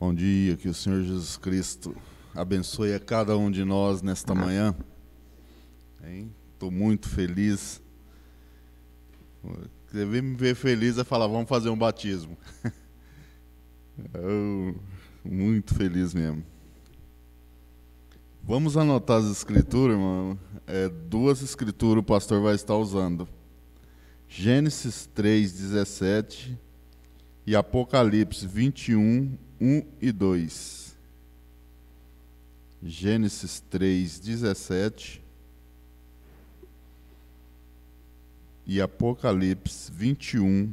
Bom dia, que o Senhor Jesus abençoe a cada um de nós nesta manhã. Estou muito feliz. Deve me ver feliz é falar, vamos fazer um batismo. Muito feliz mesmo. Vamos anotar as escrituras, irmão. Duas escrituras o pastor vai estar usando. Gênesis 3:17 e Apocalipse 21, 1 e 2. Gênesis 3:17 e Apocalipse 21,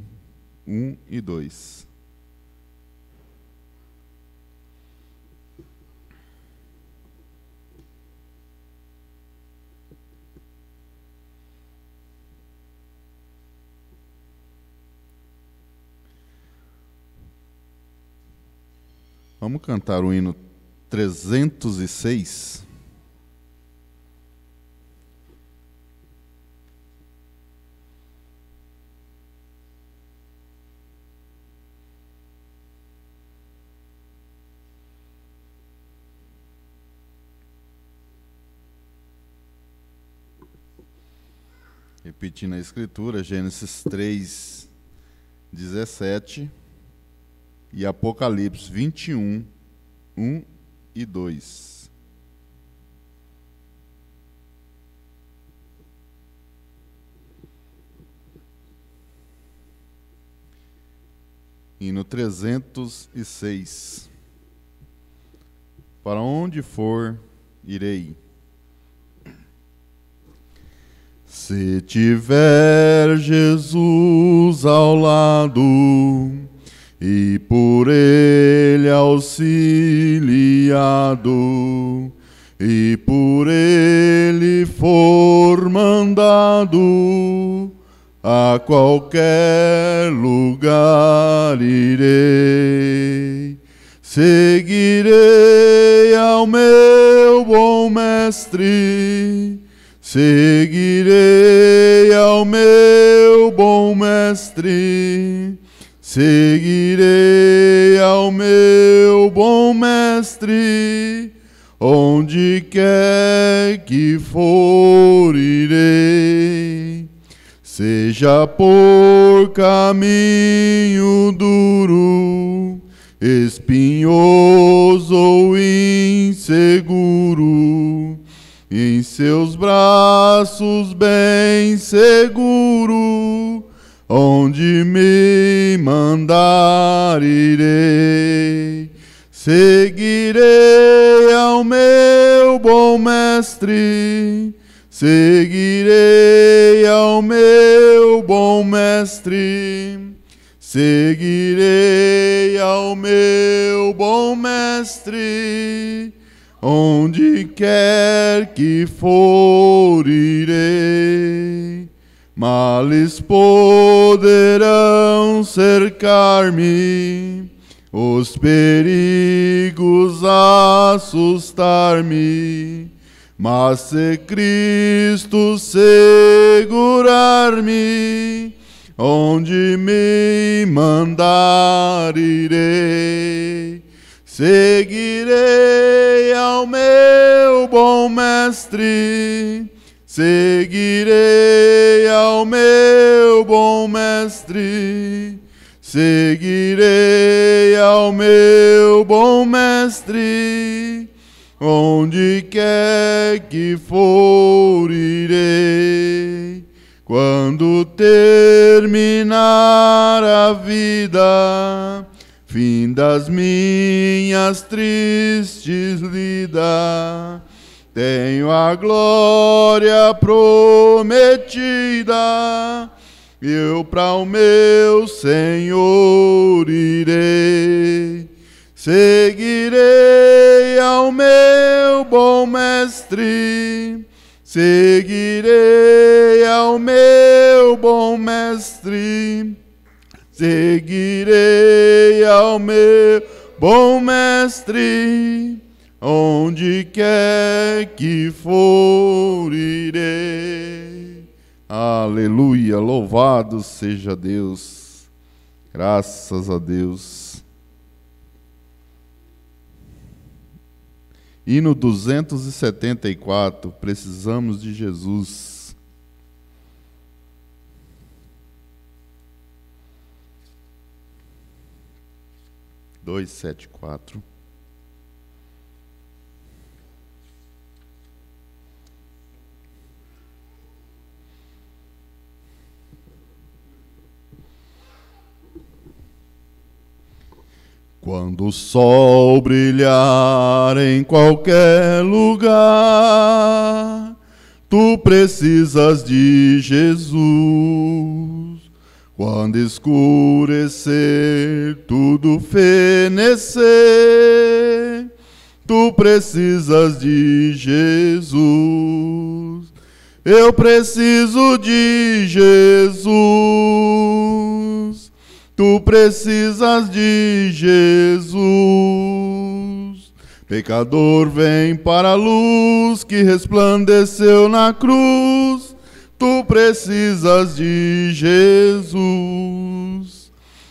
1 e 2. Vamos cantar o hino 306. Repetindo a escritura, Gênesis 3:17 e Apocalipse 21, 1 e 2. Hino 306. Para onde for, irei. Se tiver Jesus ao lado e por ele auxiliado, e por ele for mandado, a qualquer lugar irei. Seguirei ao meu bom mestre, seguirei ao meu bom mestre, seguirei ao meu bom mestre, onde quer que for irei. Seja por caminho duro, espinhoso ou inseguro, em seus braços bem seguro, onde me mandar irei. Seguirei ao meu bom mestre, seguirei ao meu bom mestre, seguirei ao meu bom mestre, onde quer que for irei. Males poderão cercar-me, os perigos assustar-me, mas se Cristo segurar-me, onde me mandar irei. Seguirei ao meu bom mestre, seguirei ao meu bom mestre, seguirei ao meu bom mestre, onde quer que for irei. Quando terminar a vida, fim das minhas tristes lidas, tenho a glória prometida, eu para o meu Senhor irei. Seguirei ao meu bom mestre, seguirei ao meu bom mestre, seguirei ao meu bom mestre, onde quer que for irei. Aleluia, louvado seja Deus, graças a Deus. Hino 274, precisamos de Jesus. Dois, 7, 4. Quando o sol brilhar em qualquer lugar, tu precisas de Jesus. Quando escurecer, tudo fenecer, tu precisas de Jesus. Eu preciso de Jesus. Tu precisas de Jesus. Pecador, vem para a luz que resplandeceu na cruz. Tu precisas de Jesus.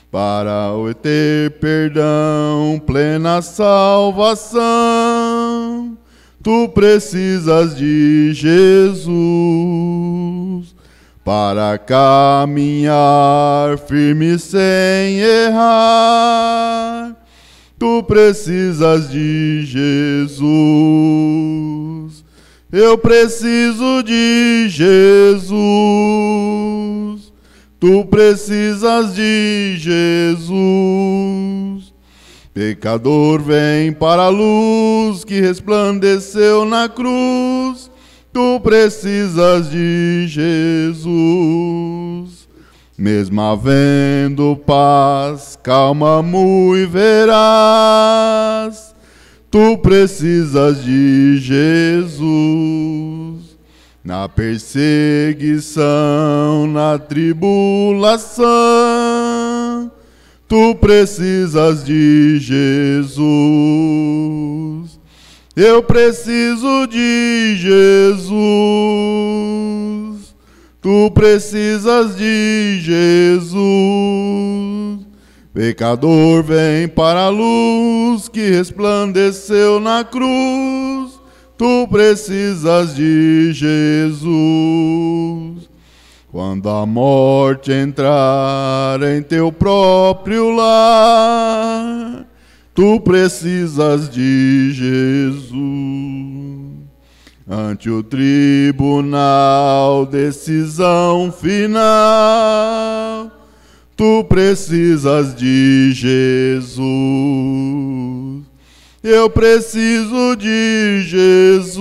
Para ter perdão, plena salvação, tu precisas de Jesus. Para caminhar firme sem errar, tu precisas de Jesus. Eu preciso de Jesus. Tu precisas de Jesus. Pecador, vem para a luz que resplandeceu na cruz. Tu precisas de Jesus. Mesmo havendo paz, calma, muito veraz, tu precisas de Jesus. Na perseguição, na tribulação, tu precisas de Jesus. Eu preciso de Jesus. Tu precisas de Jesus. Pecador, vem para a luz que resplandeceu na cruz. Tu precisas de Jesus. Quando a morte entrar em teu próprio lar, tu precisas de Jesus. Ante o tribunal, decisão final, tu precisas de Jesus. Eu preciso de Jesus.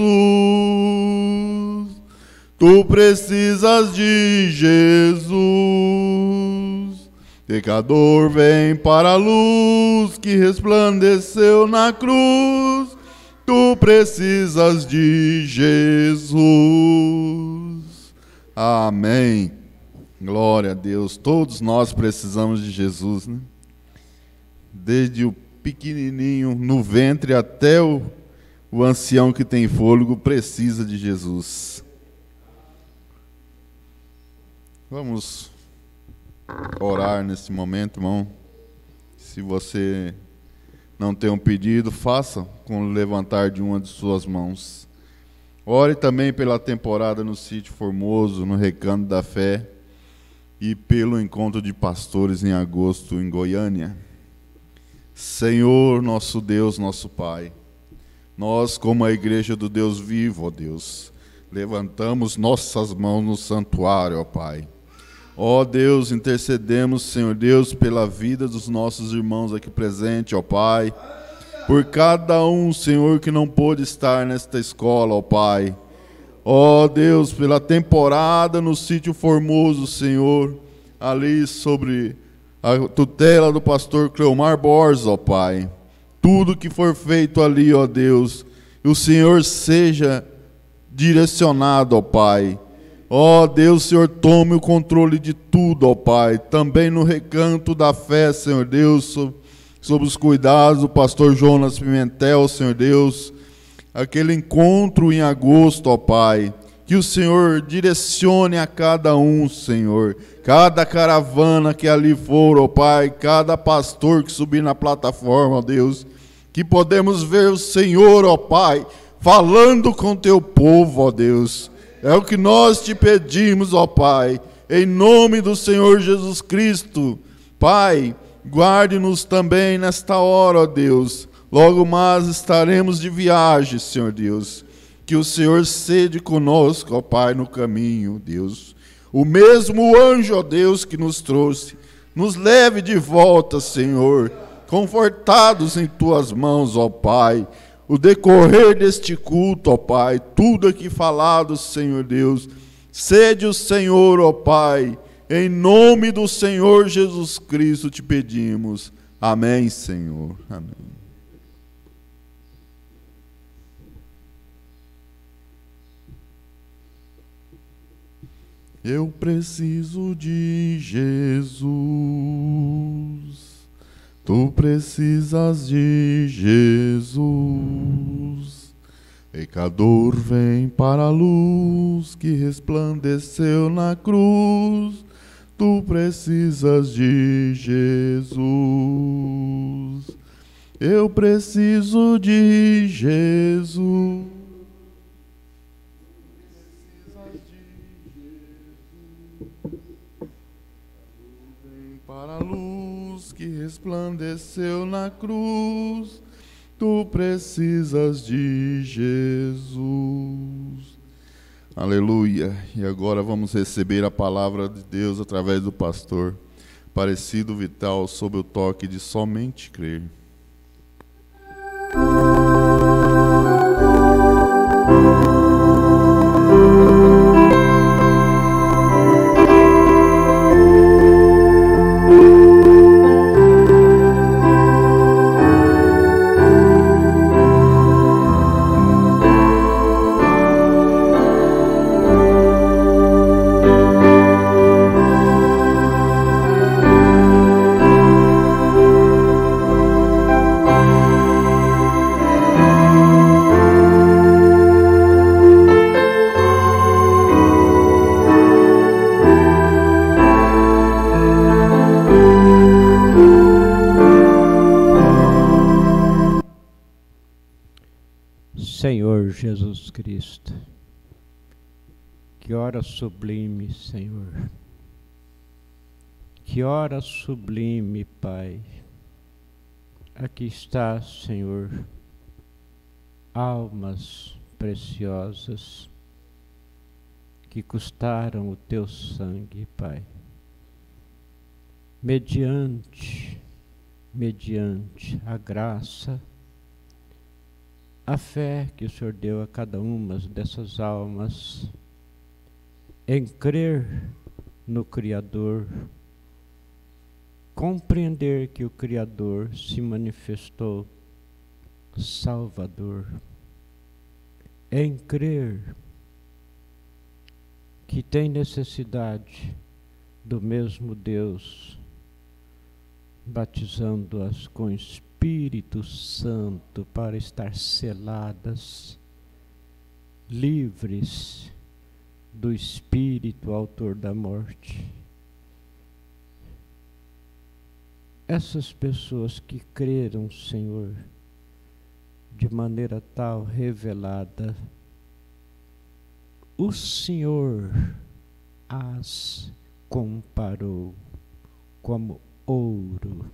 Tu precisas de Jesus. Pecador, vem para a luz que resplandeceu na cruz. Tu precisas de Jesus. Amém. Glória a Deus. Todos nós precisamos de Jesus, né? Desde o pequenininho no ventre até o ancião que tem fôlego precisa de Jesus. Vamos orar nesse momento, irmão. Se você não tem um pedido, faça com o levantar de uma de suas mãos. Ore também pela temporada no Sítio Formoso, no Recanto da Fé, e pelo encontro de pastores em agosto em Goiânia. Senhor, nosso Deus, nosso Pai, nós, como a igreja do Deus vivo, ó Deus, levantamos nossas mãos no santuário, ó Pai. Ó Deus, intercedemos, Senhor Deus, pela vida dos nossos irmãos aqui presentes, ó Pai. Por cada um, Senhor, que não pôde estar nesta escola, ó Pai. Ó Deus, pela temporada no Sítio Formoso, Senhor, ali sobre a tutela do pastor Cleomar Borges, ó Pai. Tudo que for feito ali, ó Deus, que o Senhor seja direcionado, ó Pai. Ó Deus, Senhor, tome o controle de tudo, ó Pai. Também no Recanto da Fé, Senhor Deus, sob os cuidados do pastor Jonas Pimentel, Senhor Deus. Aquele encontro em agosto, ó Pai. Que o Senhor direcione a cada um, Senhor. Cada caravana que ali for, ó Pai. Cada pastor que subir na plataforma, ó Deus. que podemos ver o Senhor, ó Pai, falando com teu povo, ó Deus. É o que nós te pedimos, ó Pai, em nome do Senhor Jesus Cristo. Pai, guarde-nos também nesta hora, ó Deus. Logo mais estaremos de viagem, Senhor Deus. Que o Senhor sede conosco, ó Pai, no caminho, Deus. O mesmo anjo, ó Deus, que nos trouxe, nos leve de volta, Senhor, confortados em tuas mãos, ó Pai. O decorrer deste culto, ó Pai, tudo aqui falado, Senhor Deus, sede o Senhor, ó Pai, em nome do Senhor Jesus Cristo te pedimos. Amém, Senhor. Amém. Eu preciso de Jesus, tu precisas de Jesus. Pecador, vem para a luz que resplandeceu na cruz, tu precisas de Jesus. Eu preciso de Jesus. Para a luz que resplandeceu na cruz, tu precisas de Jesus. Aleluia. E agora vamos receber a palavra de Deus através do pastor Aparecido Vital, sob o toque de somente crer. Senhor Jesus Cristo, que hora sublime, Senhor, que hora sublime, Pai. Aqui está, Senhor, almas preciosas que custaram o teu sangue, Pai, mediante a graça, a fé que o Senhor deu a cada uma dessas almas em crer no Criador, compreender que o Criador se manifestou Salvador, em crer que tem necessidade do mesmo Deus, batizando-as com Espírito Santo para estar seladas, livres do espírito autor da morte. Essas pessoas que creram, Senhor, de maneira tal revelada, o Senhor as comparou como ouro.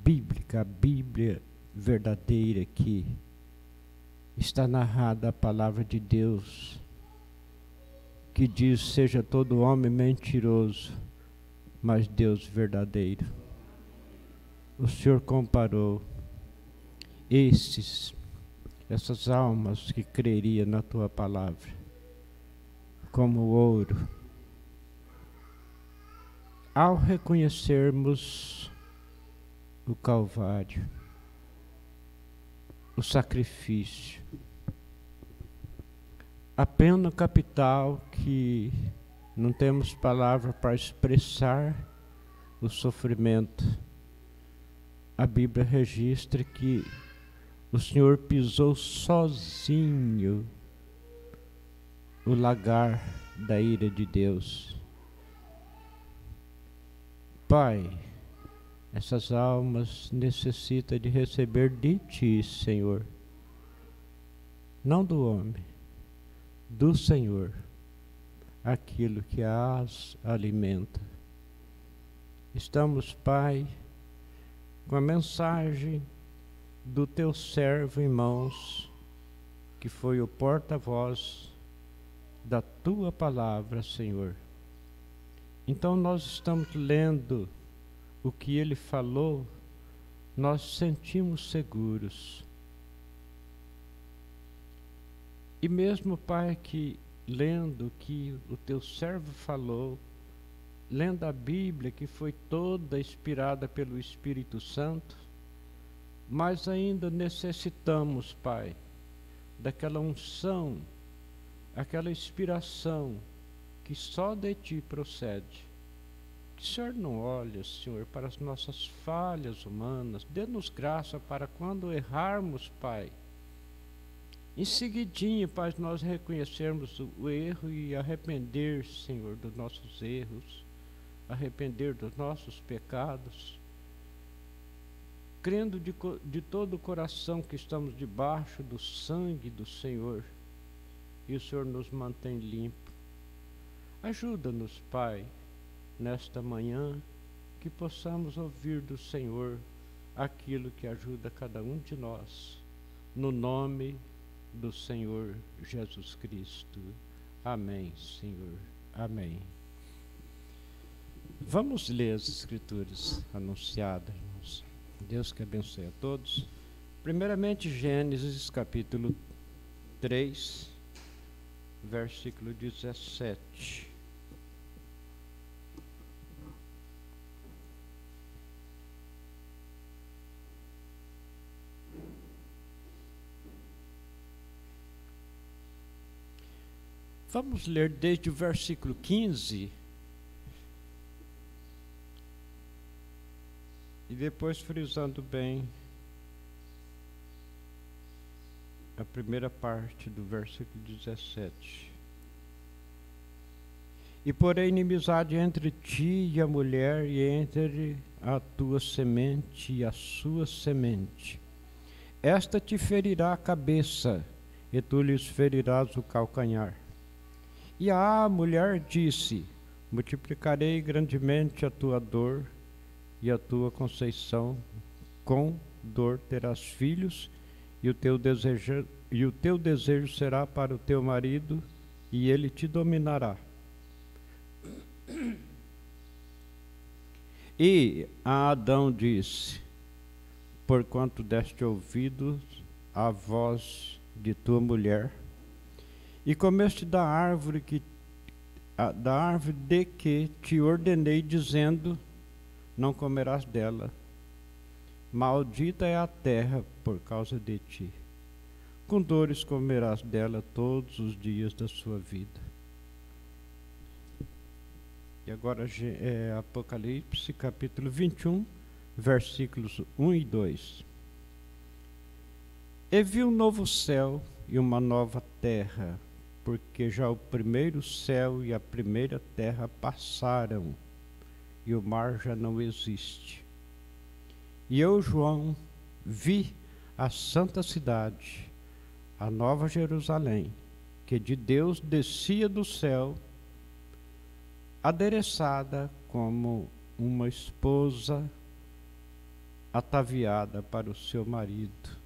Bíblica, a Bíblia verdadeira que está narrada a palavra de Deus, que diz: seja todo homem mentiroso, mas Deus verdadeiro. O Senhor comparou essas almas que creriam na tua palavra como ouro. Ao reconhecermos o Calvário, o sacrifício, a pena capital que não temos palavra para expressar o sofrimento, a Bíblia registra que o Senhor pisou sozinho o lagar da ira de Deus. Pai, Essas almas necessitam de receber de Ti, Senhor. Não do homem, do Senhor, aquilo que as alimenta. Estamos, Pai, com a mensagem do Teu servo em mãos, que foi o porta-voz da Tua palavra, Senhor. Então nós estamos lendo o que Ele falou, nós sentimos seguros. E mesmo, Pai, que lendo o que o Teu servo falou, lendo a Bíblia, que foi toda inspirada pelo Espírito Santo, mas ainda necessitamos, Pai, daquela unção, aquela inspiração que só de Ti procede. Que o Senhor não olhe, Senhor, para as nossas falhas humanas. Dê-nos graça para quando errarmos, Pai, em seguidinho, Pai, nós reconhecermos o erro e arrepender, Senhor, dos nossos erros, arrepender dos nossos pecados, crendo de todo o coração que estamos debaixo do sangue do Senhor, e o Senhor nos mantém limpo. Ajuda-nos, Pai, nesta manhã, que possamos ouvir do Senhor aquilo que ajuda cada um de nós, no nome do Senhor Jesus Cristo. Amém, Senhor. Amém. Vamos ler as Escrituras anunciadas, irmãos. Deus que abençoe a todos. Primeiramente, Gênesis capítulo 3, versículo 17. Vamos ler desde o versículo 15 e depois frisando bem a primeira parte do versículo 17. E porém inimizade entre ti e a mulher, e entre a tua semente e a sua semente. Esta te ferirá a cabeça, e tu lhes ferirás o calcanhar. E a mulher disse: multiplicarei grandemente a tua dor e a tua conceição, com dor terás filhos, e o teu desejo será para o teu marido, e ele te dominará. E a Adão disse: porquanto deste ouvidos à voz de tua mulher, e comeste da árvore de que te ordenei, dizendo: não comerás dela. Maldita é a terra por causa de ti. Com dores comerás dela todos os dias da sua vida. E agora Apocalipse capítulo 21, versículos 1 e 2. E vi um novo céu e uma nova terra, porque já o primeiro céu e a primeira terra passaram, e o mar já não existe. E eu, João, vi a santa cidade, a nova Jerusalém, que de Deus descia do céu, adereçada como uma esposa ataviada para o seu marido.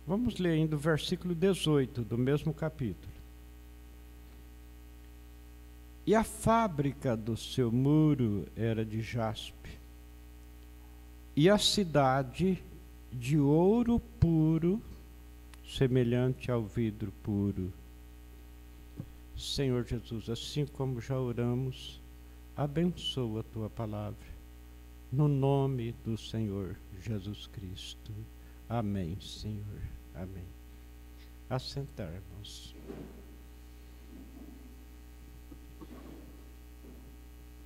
Vamos ler ainda o versículo 18 do mesmo capítulo. E a fábrica do seu muro era de jaspe, e a cidade de ouro puro, semelhante ao vidro puro. Senhor Jesus, assim como já oramos, abençoa a tua palavra, no nome do Senhor Jesus Cristo. Amém, Senhor. Amém. Assentar, irmãos.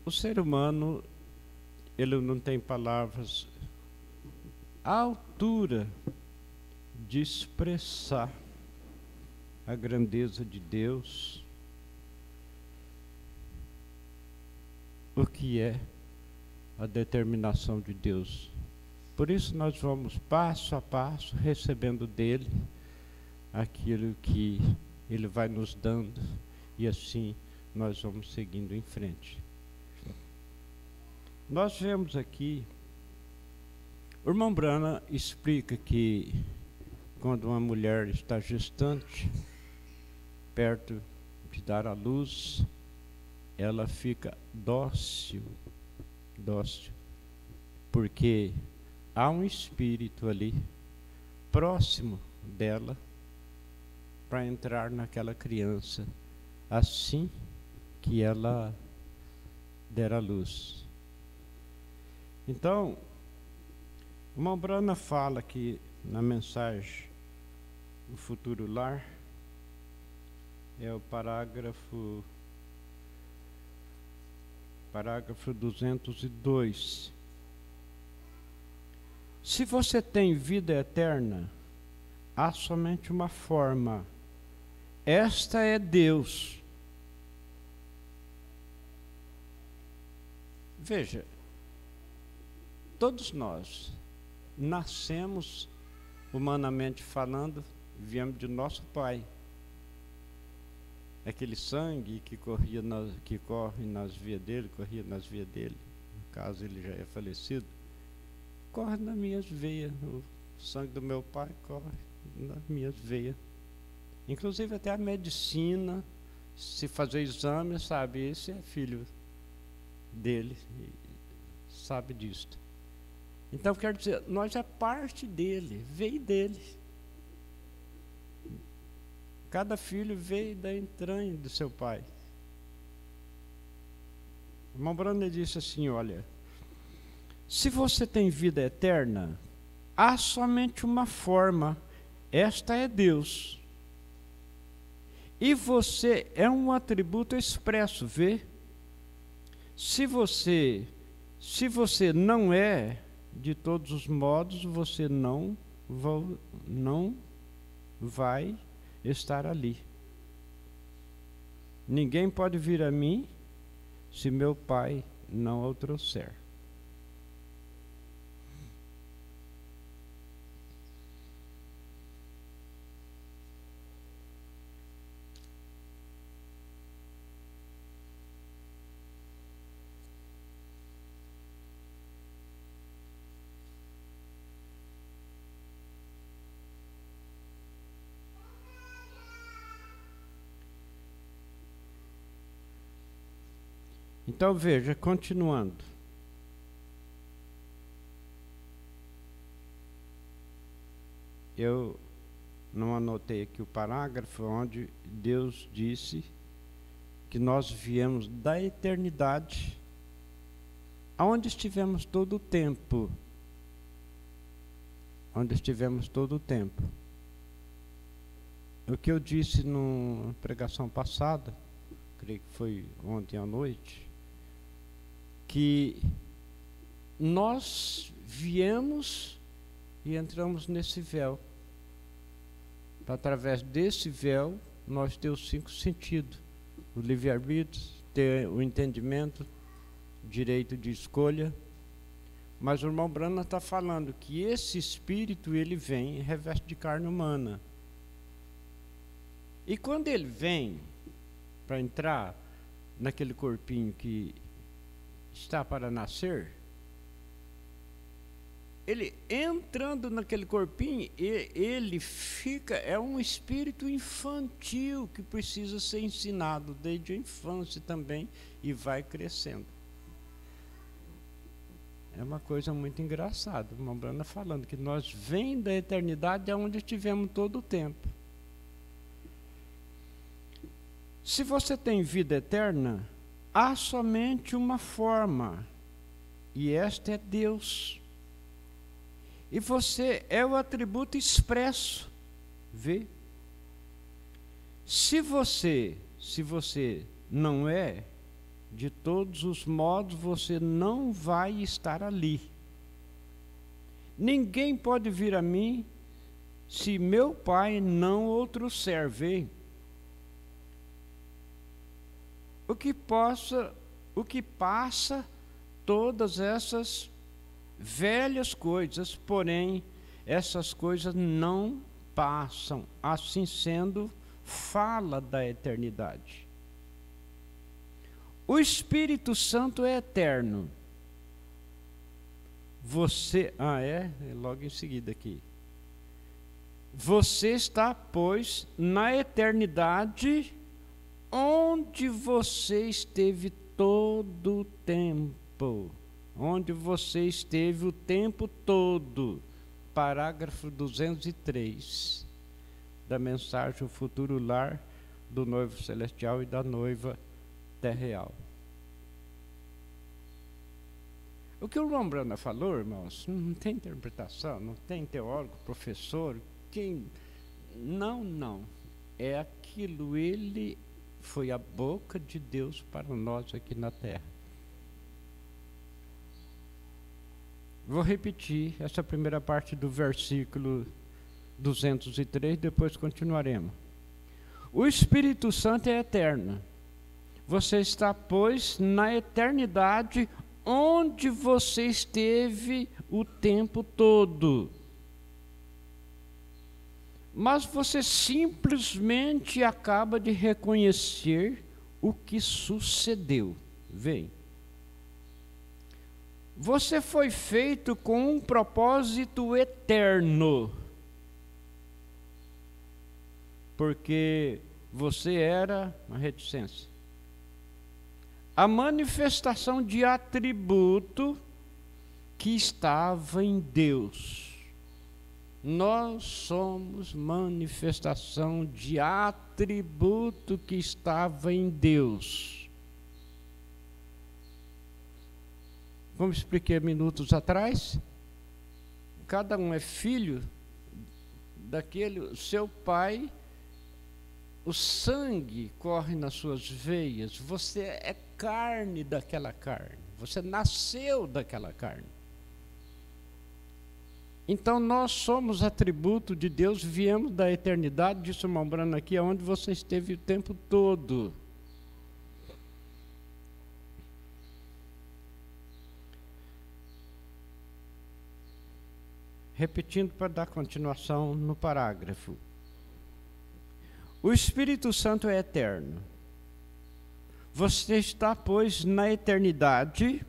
O ser humano, ele não tem palavras à altura de expressar a grandeza de Deus, o que é a determinação de Deus. Por isso nós vamos passo a passo recebendo dele aquilo que ele vai nos dando, e assim nós vamos seguindo em frente. Nós vemos aqui, o irmão Branham explica que quando uma mulher está gestante, perto de dar à luz, ela fica dócil, porque há um espírito ali, próximo dela, para entrar naquela criança, assim que ela der à luz. Então, o irmão Branham fala aqui na mensagem O Futuro Lar, é o parágrafo 202. Se você tem vida eterna, há somente uma forma. Esta é Deus. Veja, todos nós nascemos, humanamente falando, viemos de nosso pai. Aquele sangue que corre nas vias dele, no caso ele já é falecido, corre nas minhas veias. O sangue do meu pai corre nas minhas veias. Inclusive até a medicina, se fazer exame, sabe, esse é filho dele, sabe disto. Então quero dizer, nós é parte dele, veio dele. Cada filho veio da entranha do seu pai. O irmão Branham disse assim, olha, se você tem vida eterna, há somente uma forma, esta é Deus. E você é um atributo expresso, vê? Se você não é, de todos os modos, você não vai estar ali. Ninguém pode vir a mim se meu pai não o trouxer. Então veja, continuando. Eu não anotei aqui o parágrafo onde Deus disse que nós viemos da eternidade, aonde estivemos todo o tempo. Onde estivemos todo o tempo. O que eu disse na pregação passada, creio que foi ontem à noite, que nós viemos e entramos nesse véu. Através desse véu, nós temos 5 sentidos. O livre-arbítrio, ter o entendimento, direito de escolha. Mas o irmão Branham está falando que esse espírito, ele vem e reveste de carne humana. E quando ele vem para entrar naquele corpinho que está para nascer, ele entrando naquele corpinho, ele fica, é um espírito infantil que precisa ser ensinado desde a infância também e vai crescendo. É uma coisa muito engraçada, o irmão Branham falando que nós vem da eternidade aonde estivemos todo o tempo. Se você tem vida eterna, há somente uma forma, e esta é Deus. E você é o atributo expresso, vê? Se você não é, de todos os modos você não vai estar ali. Ninguém pode vir a mim se meu pai não o trouxer, vê? O que possa o que passa todas essas velhas coisas, porém, essas coisas não passam. Assim sendo, fala da eternidade. O Espírito Santo é eterno. Você, logo em seguida aqui. Você está, pois, na eternidade, onde você esteve todo o tempo. Onde você esteve o tempo todo. Parágrafo 203 da mensagem O Futuro Lar do Noivo Celestial e da Noiva Terreal. O que o Lombrana falou, irmãos, não tem interpretação, não tem teólogo, professor, não. É aquilo, ele foi a boca de Deus para nós aqui na terra. Vou repetir essa primeira parte do versículo 203, depois continuaremos. O Espírito Santo é eterno. Você está, pois, na eternidade, onde você esteve o tempo todo. Mas você simplesmente acaba de reconhecer o que sucedeu. Vem. Você foi feito com um propósito eterno. Porque você era uma reticência. A manifestação de atributo que estava em Deus. Nós somos manifestação de atributo que estava em Deus. Como expliquei minutos atrás, cada um é filho daquele seu pai. O sangue corre nas suas veias, você é carne daquela carne, você nasceu daquela carne. Então nós somos atributo de Deus, viemos da eternidade, disse o Mombrana aqui, onde você esteve o tempo todo. Repetindo para dar continuação no parágrafo. O Espírito Santo é eterno. Você está, pois, na eternidade,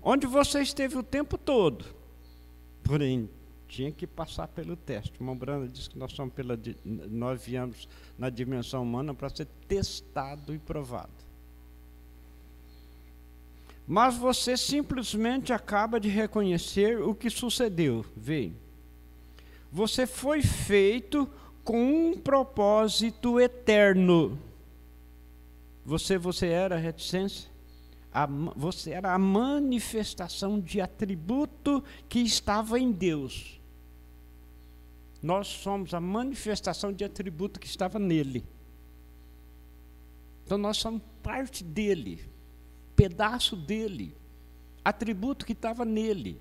onde você esteve o tempo todo. Porém, tinha que passar pelo teste. O Mombrana diz que nós viemos na dimensão humana para ser testado e provado. Mas você simplesmente acaba de reconhecer o que sucedeu. Vê. Você foi feito com um propósito eterno. Você era reticência? Você era a manifestação de atributo que estava em Deus. Nós somos a manifestação de atributo que estava nele. Então nós somos parte dele, pedaço dele, atributo que estava nele.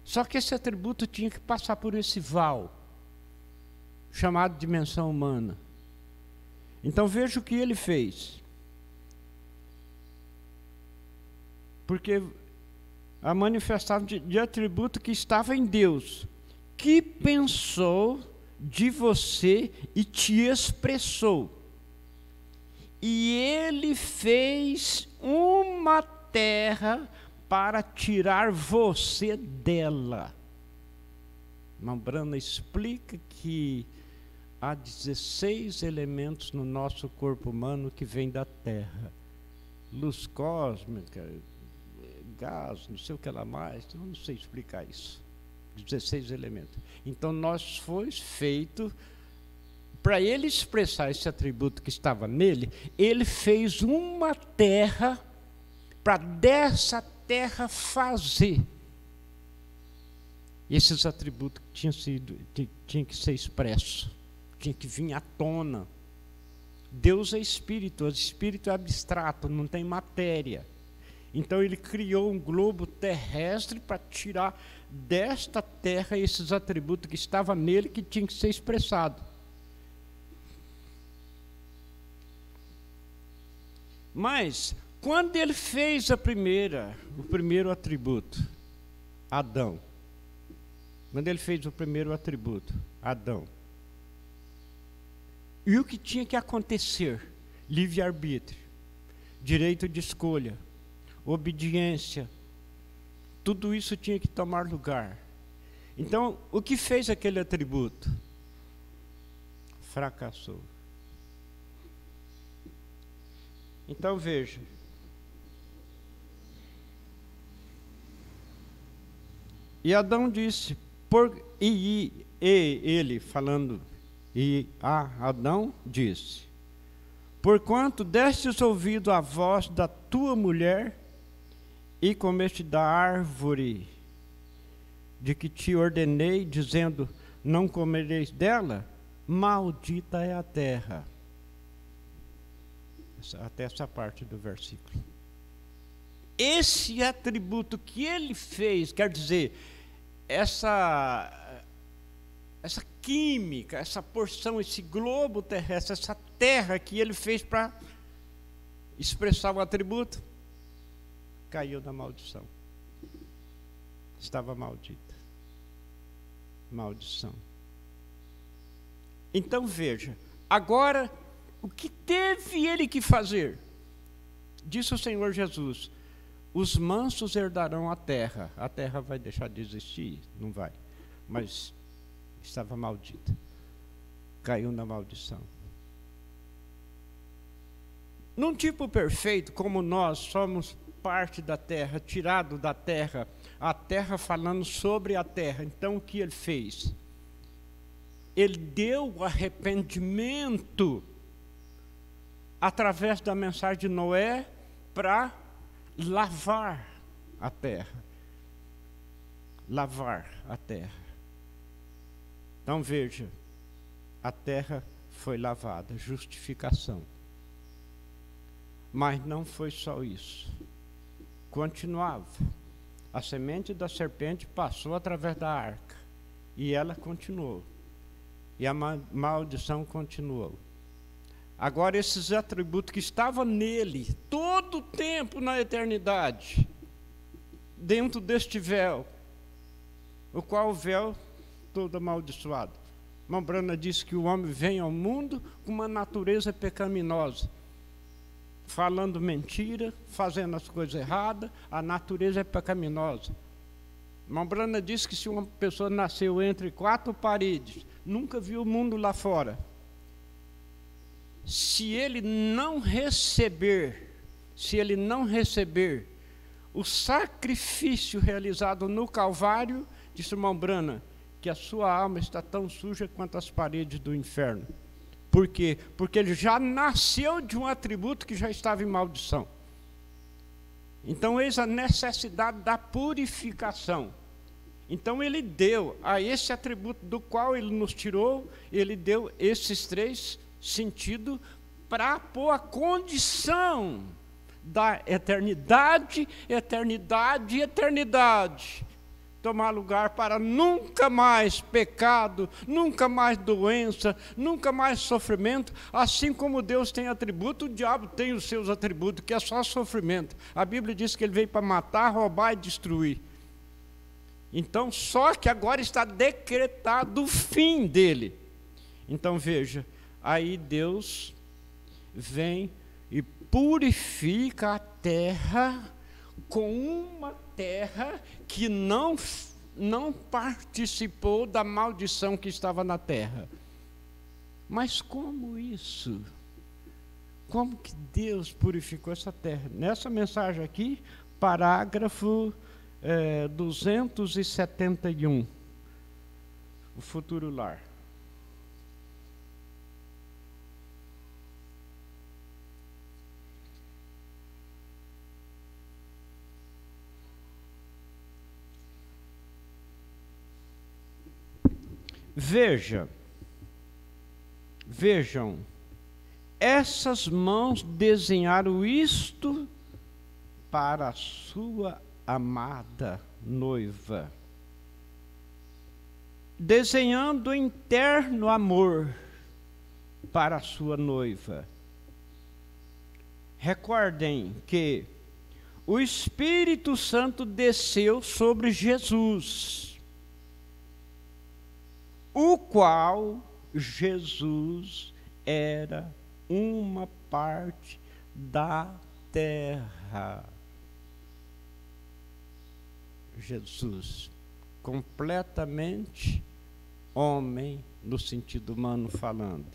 Só que esse atributo tinha que passar por esse val, chamado dimensão humana. Então veja o que ele fez. Porque a manifestação de atributo que estava em Deus, que pensou de você e te expressou. E ele fez uma terra para tirar você dela. Mombrana explica que há 16 elementos no nosso corpo humano que vêm da Terra. Luz cósmica, gás, não sei o que lá mais, eu não sei explicar isso. 16 elementos. Então nós foi feito, para ele expressar esse atributo que estava nele, ele fez uma terra, para dessa terra fazer esses atributos que tinham que ser expressos, tinha que vir à tona. Deus é espírito, o espírito é abstrato, não tem matéria. Então ele criou um globo terrestre para tirar desta terra esses atributos que estavam nele, que tinham que ser expressados. Mas, quando ele fez o primeiro atributo, Adão. Quando ele fez o primeiro atributo, Adão. E o que tinha que acontecer? Livre-arbítrio, direito de escolha, obediência, tudo isso tinha que tomar lugar. Então, o que fez aquele atributo? Fracassou. Então, veja. E Adão disse, ele falando, Adão disse, porquanto destes ouvido a voz da tua mulher e comeste da árvore de que te ordenei, dizendo, não comereis dela, maldita é a terra. Até essa parte do versículo. Esse atributo que ele fez, quer dizer, essa química, essa porção, esse globo terrestre, essa terra que ele fez para expressar o atributo, caiu na maldição. Estava maldita. Maldição. Então veja, agora, o que teve ele que fazer? Disse o Senhor Jesus, os mansos herdarão a terra vai deixar de existir? Não vai, mas estava maldita, caiu na maldição. Num tipo perfeito, como nós somos parte da terra, tirado da terra, a terra falando sobre a terra, então o que ele fez? Ele deu o arrependimento através da mensagem de Noé para lavar a terra. Lavar a terra. Então veja, a terra foi lavada, justificação. Mas não foi só isso. Continuava. A semente da serpente passou através da arca. E ela continuou. E a maldição continuou. Agora, esses atributos que estavam nele, todo o tempo na eternidade, dentro deste véu, o qual o véu todo amaldiçoado. Irmã Brana disse que o homem vem ao mundo com uma natureza pecaminosa, falando mentira, fazendo as coisas erradas, a natureza é pecaminosa. Irmã Brana disse que se uma pessoa nasceu entre quatro paredes, nunca viu o mundo lá fora, se ele não receber o sacrifício realizado no Calvário, disse irmão Brana, que a sua alma está tão suja quanto as paredes do inferno. Por quê? Porque ele já nasceu de um atributo que já estava em maldição. Então, eis a necessidade da purificação. Então, ele deu a esse atributo do qual ele nos tirou, ele deu esses três sentidos para pôr a condição da eternidade, eternidade e eternidade. Tomar lugar para nunca mais pecado, nunca mais doença, nunca mais sofrimento. Assim como Deus tem atributo, o diabo tem os seus atributos, que é só sofrimento. A Bíblia diz que ele veio para matar, roubar e destruir. Então, só que agora está decretado o fim dele. Então, veja, aí Deus vem e purifica a terra com uma terra que não participou da maldição que estava na terra. Mas como isso? Como que Deus purificou essa terra? Nessa mensagem aqui, parágrafo 271, o futuro lar. Vejam, essas mãos desenharam isto para a sua amada noiva, desenhando interno amor para a sua noiva, recordem que o Espírito Santo desceu sobre Jesus, o qual Jesus era uma parte da terra. Jesus, completamente homem, no sentido humano falando.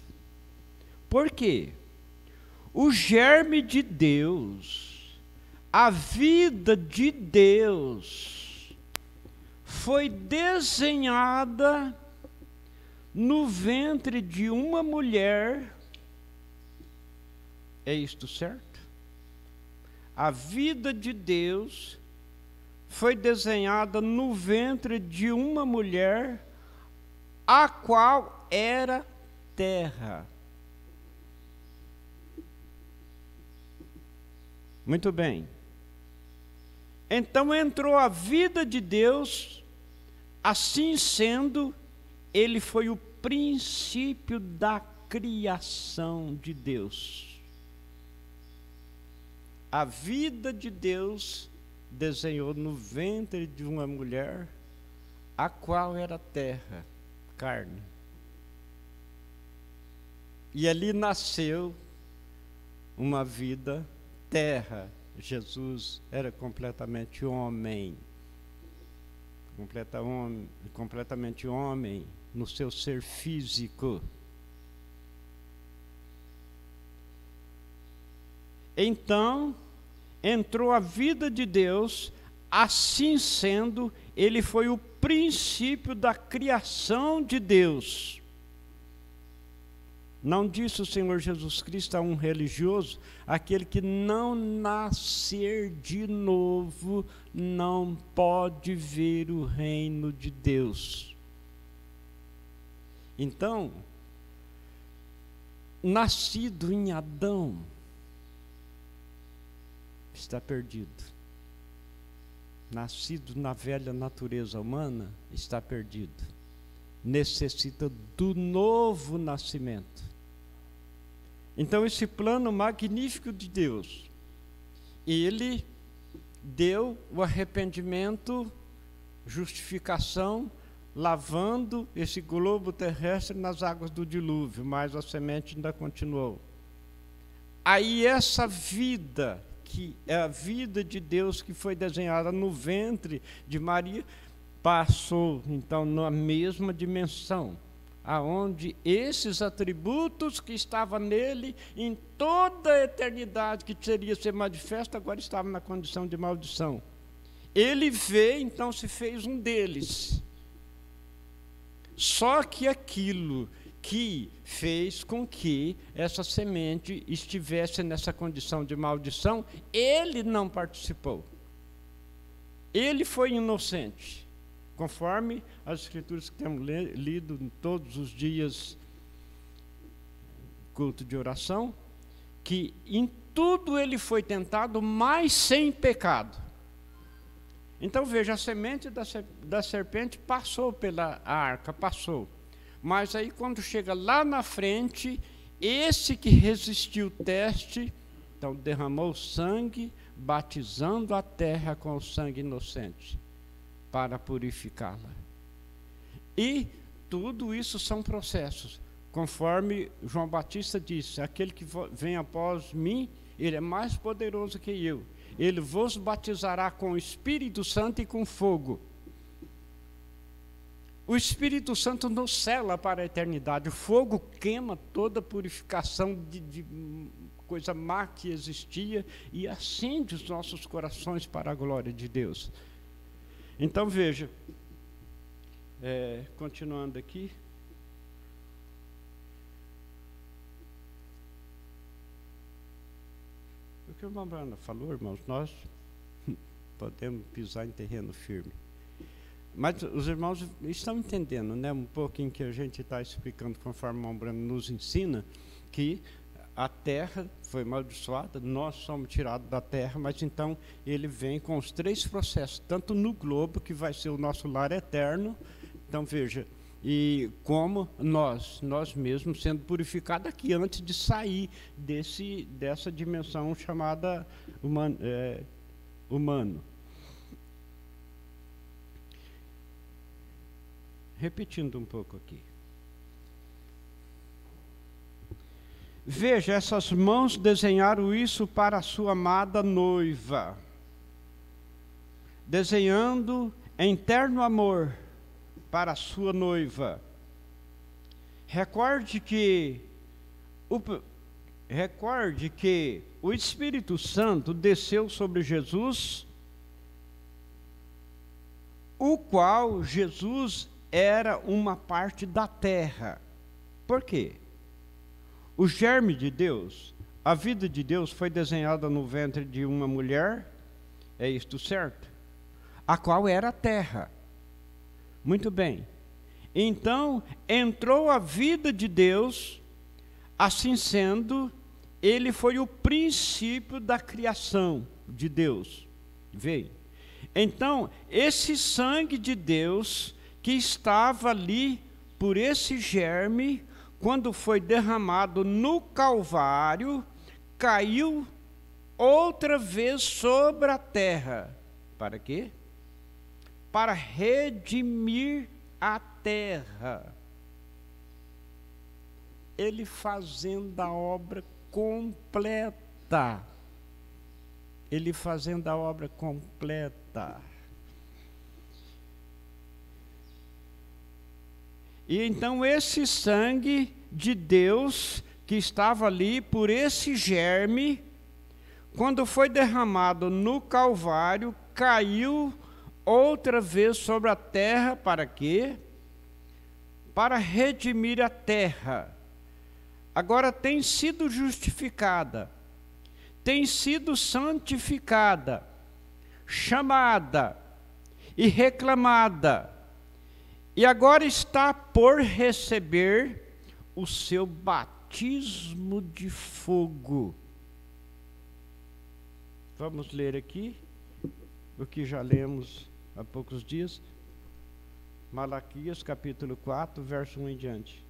Por quê? O germe de Deus, a vida de Deus, foi desenhada no ventre de uma mulher. É isto certo? A vida de Deus foi desenhada no ventre de uma mulher, a qual era terra. Muito bem. Então entrou a vida de Deus, assim sendo, ele foi o princípio da criação de Deus. A vida de Deus desenhou no ventre de uma mulher, a qual era terra, carne. E ali nasceu uma vida terra. Jesus era completamente homem, completamente homem no seu ser físico. Então, entrou a vida de Deus, assim sendo, ele foi o princípio da criação de Deus. Não disse o Senhor Jesus Cristo a um religioso: aquele que não nascer de novo não pode ver o reino de Deus. Então, nascido em Adão, está perdido. Nascido na velha natureza humana, está perdido. Necessita do novo nascimento. Então, esse plano magnífico de Deus, ele deu o arrependimento, justificação, lavando esse globo terrestre nas águas do dilúvio, mas a semente ainda continuou. Aí essa vida, que é a vida de Deus que foi desenhada no ventre de Maria, passou então na mesma dimensão, aonde esses atributos que estavam nele em toda a eternidade, que teria ser manifesto, agora estavam na condição de maldição. Ele veio, então se fez um deles. Só que aquilo que fez com que essa semente estivesse nessa condição de maldição, ele não participou. Ele foi inocente. Conforme as escrituras que temos lido todos os dias, culto de oração, que em tudo ele foi tentado, mas sem pecado. Então veja, a semente da serpente passou pela arca, passou. Mas aí quando chega lá na frente, esse que resistiu o teste, então derramou sangue, batizando a terra com o sangue inocente, para purificá-la. E tudo isso são processos. Conforme João Batista disse: aquele que vem após mim, ele é mais poderoso que eu. Ele vos batizará com o Espírito Santo e com fogo. O Espírito Santo nos sela para a eternidade. O fogo queima toda a purificação de coisa má que existia e acende os nossos corações para a glória de Deus. Então veja, continuando aqui, o que o irmão Brana falou, irmãos, nós podemos pisar em terreno firme. Mas os irmãos estão entendendo, né, um pouquinho que a gente está explicando, conforme o irmão Brana nos ensina, que a terra foi amaldiçoada, nós somos tirados da terra, mas então ele vem com os três processos, tanto no globo, que vai ser o nosso lar eterno. Então veja, E como nós mesmos sendo purificados aqui antes de sair dessa dimensão chamada humano. Repetindo um pouco aqui. Veja, essas mãos desenharam isso para a sua amada noiva, desenhando em terno amor para a sua noiva. Recorde que o Espírito Santo desceu sobre Jesus, o qual Jesus era uma parte da terra. Por quê? O germe de Deus, a vida de Deus foi desenhada no ventre de uma mulher, é isto certo? A qual era a terra. Muito bem. Então, entrou a vida de Deus, assim sendo, ele foi o princípio da criação de Deus. Veio. Então, esse sangue de Deus, que estava ali por esse germe, quando foi derramado no Calvário, caiu outra vez sobre a terra. Para quê? Para redimir a terra. Ele fazendo a obra completa. Ele fazendo a obra completa. E então esse sangue de Deus que estava ali por esse germe, quando foi derramado no Calvário, caiu outra vez sobre a terra. Para quê? Para redimir a terra. Agora tem sido justificada, tem sido santificada, chamada e reclamada, e agora está por receber o seu batismo de fogo. Vamos ler aqui o que já lemos há poucos dias. Malaquias capítulo 4, verso 1 em diante.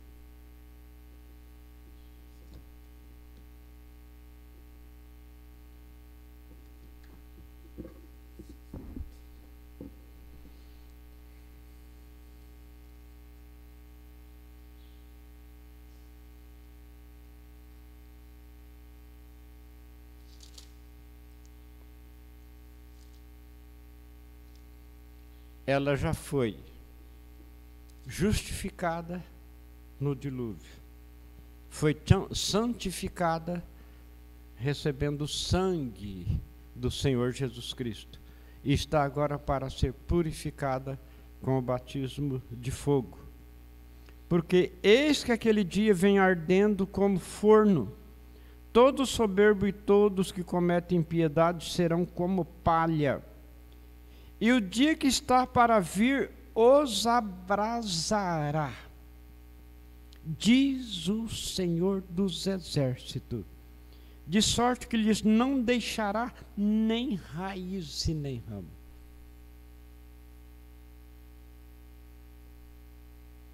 Ela já foi justificada no dilúvio, foi santificada recebendo o sangue do Senhor Jesus Cristo, e está agora para ser purificada com o batismo de fogo. Porque eis que aquele dia vem ardendo como forno, todo soberbo e todos que cometem impiedade serão como palha. E o dia que está para vir os abrasará, diz o Senhor dos Exércitos, de sorte que lhes não deixará nem raiz e nem ramo.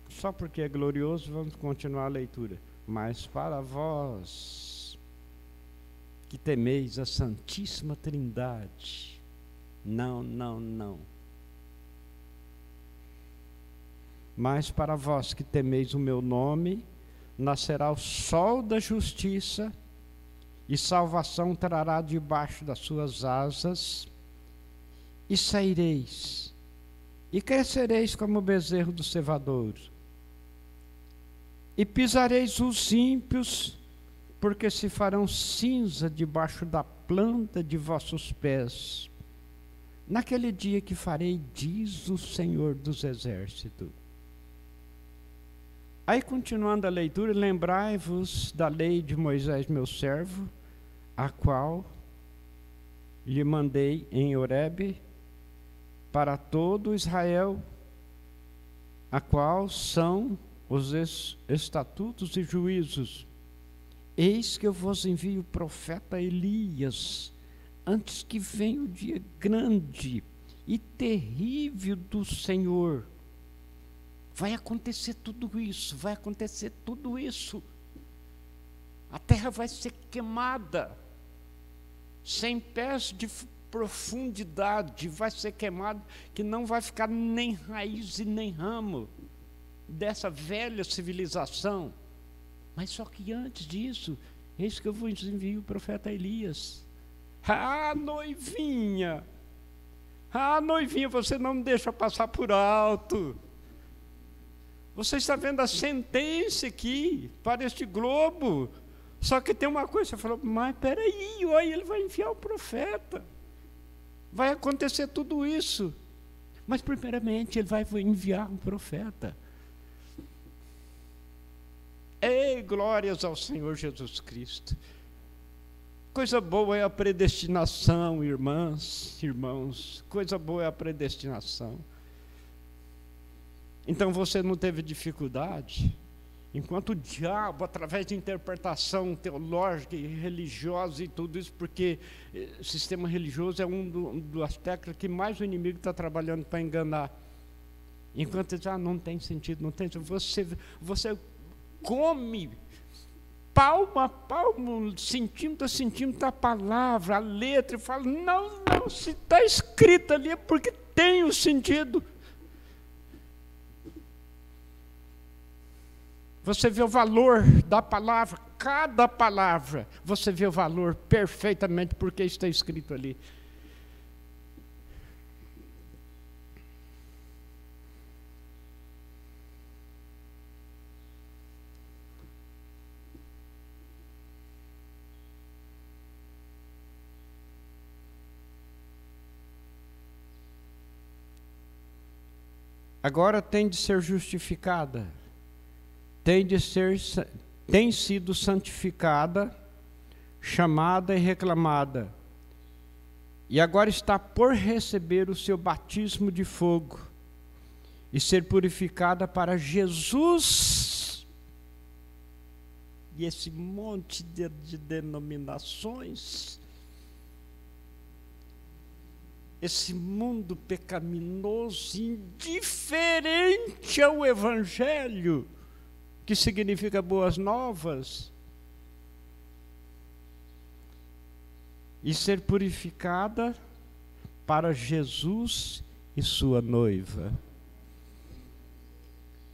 Só porque é glorioso, vamos continuar a leitura. Mas para vós que temeis a Santíssima Trindade, não. Mas para vós que temeis o meu nome, nascerá o sol da justiça, e salvação trará debaixo das suas asas, e saireis, e crescereis como o bezerro do cevadouro, e pisareis os ímpios, porque se farão cinza debaixo da planta de vossos pés, naquele dia que farei, diz o Senhor dos Exércitos. Aí, continuando a leitura, lembrai-vos da lei de Moisés, meu servo, a qual lhe mandei em Horebe para todo Israel, a qual são os estatutos e juízos. Eis que eu vos envio o profeta Elias, antes que venha o dia grande e terrível do Senhor. Vai acontecer tudo isso, vai acontecer tudo isso. A terra vai ser queimada, 100 pés de profundidade, vai ser queimada, que não vai ficar nem raiz e nem ramo dessa velha civilização. Mas só que antes disso, eis que eu vos envio o profeta Elias. Ah, noivinha! Ah, noivinha, você não me deixa passar por alto. Você está vendo a sentença aqui para este globo. Só que tem uma coisa, você falou, mas peraí, olha, ele vai enviar o profeta. Vai acontecer tudo isso. Mas primeiramente ele vai enviar um profeta. Ei, glórias ao Senhor Jesus Cristo. Coisa boa é a predestinação, irmãs, irmãos. Coisa boa é a predestinação. Então você não teve dificuldade, enquanto o diabo, através de interpretação teológica e religiosa e tudo isso, porque o sistema religioso é um dos técnicas que mais o inimigo está trabalhando para enganar. Enquanto ele diz, não tem sentido, não tem sentido. Você come palmo a palmo, centímetro a centímetro a palavra, a letra, e fala, não, se está escrito ali é porque tem o sentido. Você vê o valor da palavra, cada palavra, você vê o valor perfeitamente porque está escrito ali. Agora tem de ser justificada, tem sido santificada, chamada e reclamada, e agora está por receber o seu batismo de fogo e ser purificada para Jesus. E esse monte de denominações, esse mundo pecaminoso, indiferente ao Evangelho, que significa boas novas, e ser purificada para Jesus e sua noiva.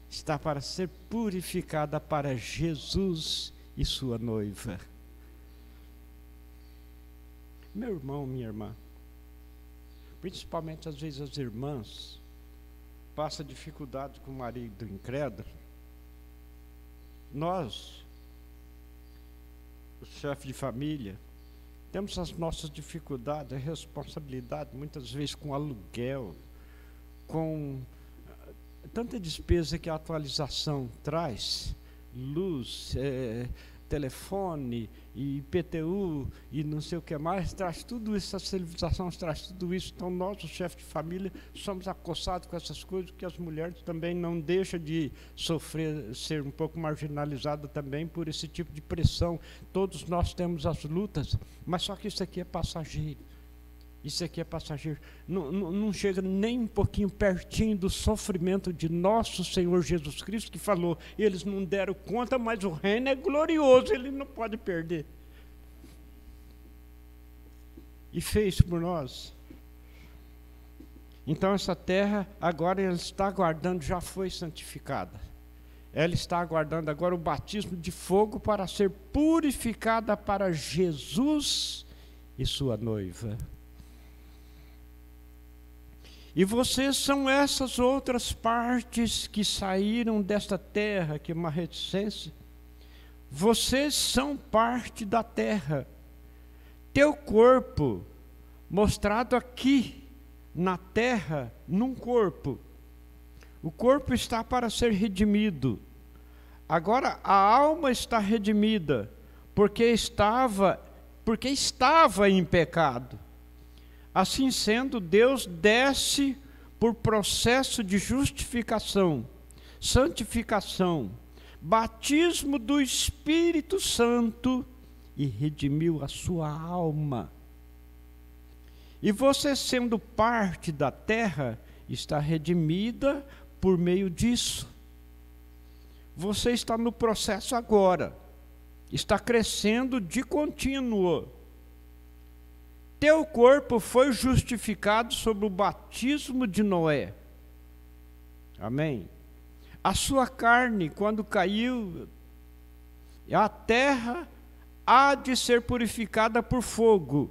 Está para ser purificada para Jesus e sua noiva. Meu irmão, minha irmã, principalmente às vezes as irmãs passam dificuldade com o marido incrédulo. Nós, os chefes de família, temos as nossas dificuldades, a responsabilidade, muitas vezes com aluguel, com tanta despesa que a atualização traz, luz, telefone, e IPTU, e não sei o que mais, traz tudo isso, a civilização traz tudo isso. Então nós, os chefes de família, somos acossados com essas coisas, que as mulheres também não deixam de sofrer, ser um pouco marginalizadas também por esse tipo de pressão. Todos nós temos as lutas, mas só que isso aqui é passageiro. Isso aqui é passageiro. Não chega nem um pouquinho pertinho do sofrimento de nosso Senhor Jesus Cristo, que falou, eles não deram conta, mas o reino é glorioso, ele não pode perder. E fez por nós. Então essa terra, agora ela está aguardando, já foi santificada. Ela está aguardando agora o batismo de fogo para ser purificada para Jesus e sua noiva. E vocês são essas outras partes que saíram desta terra, que é uma reticência. Vocês são parte da terra. Teu corpo, mostrado aqui na terra, num corpo. O corpo está para ser redimido. Agora a alma está redimida, porque estava em pecado. Assim sendo, Deus desce por processo de justificação, santificação, batismo do Espírito Santo e redimiu a sua alma. E você, sendo parte da terra, está redimida por meio disso. você está no processo agora. Está crescendo de contínuo. Teu corpo foi justificado sob o batismo de Noé. Amém? A sua carne, quando caiu, a terra há de ser purificada por fogo.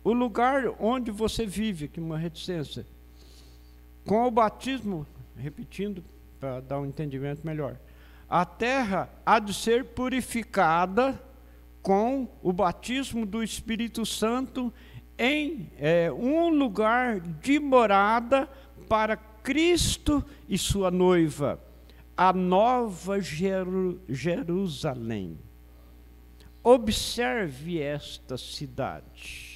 O lugar onde você vive, aqui uma reticência, com o batismo, repetindo para dar um entendimento melhor, a terra há de ser purificada com o batismo do Espírito Santo em um lugar de morada para Cristo e sua noiva, a nova Jerusalém. Observe esta cidade.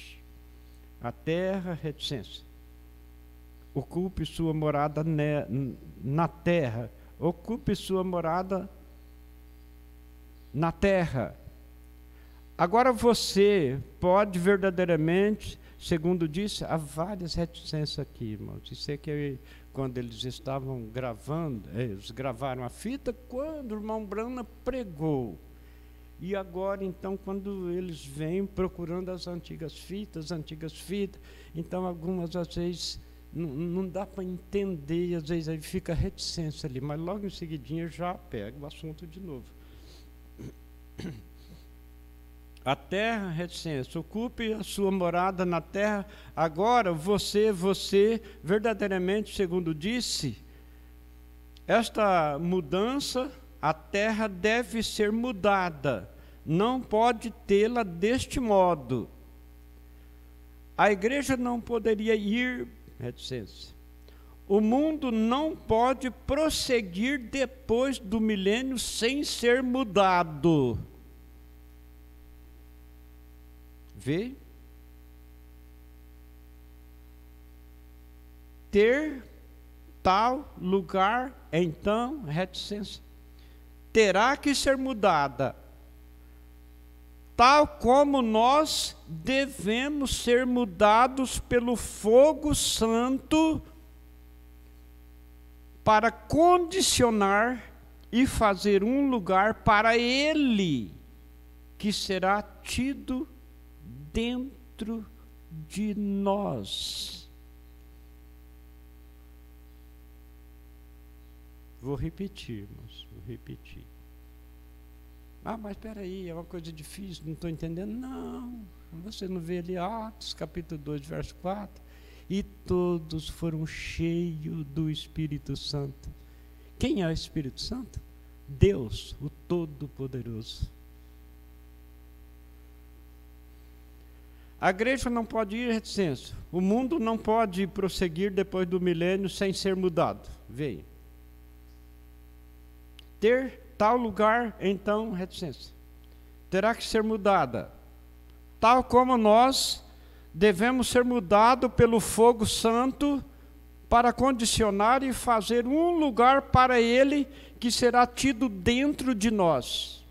A terra, reticência. Ocupe sua morada na terra. Ocupe sua morada na terra. Agora você pode verdadeiramente, segundo disse, há várias reticências aqui, irmãos. Isso é que quando eles estavam gravando, eles gravaram a fita quando o irmão Brana pregou. E agora, então, quando eles vêm procurando as antigas fitas, então algumas, às vezes, não dá para entender, às vezes aí fica reticência ali, mas logo em seguidinha já pega o assunto de novo. A terra, reticência, ocupe a sua morada na terra. Agora, você, verdadeiramente, segundo disse, esta mudança, a terra deve ser mudada. Não pode tê-la deste modo. A igreja não poderia ir, reticência. O mundo não pode prosseguir depois do milênio sem ser mudado. Vê? Ter tal lugar, então, reticência, terá que ser mudada, tal como nós devemos ser mudados pelo fogo santo para condicionar e fazer um lugar para Ele, que será tido dentro de nós. Vou repetir, irmãos, vou repetir. Ah, mas espera aí, é uma coisa difícil, não estou entendendo. Não, você não vê ali Atos, capítulo 2, verso 4? E todos foram cheios do Espírito Santo. Quem é o Espírito Santo? Deus, o Todo-Poderoso. A igreja não pode ir reticência. O mundo não pode prosseguir depois do milênio sem ser mudado. Veio. Ter tal lugar, então, reticência, terá que ser mudada. Tal como nós devemos ser mudados pelo fogo santo para condicionar e fazer um lugar para Ele que será tido dentro de nós.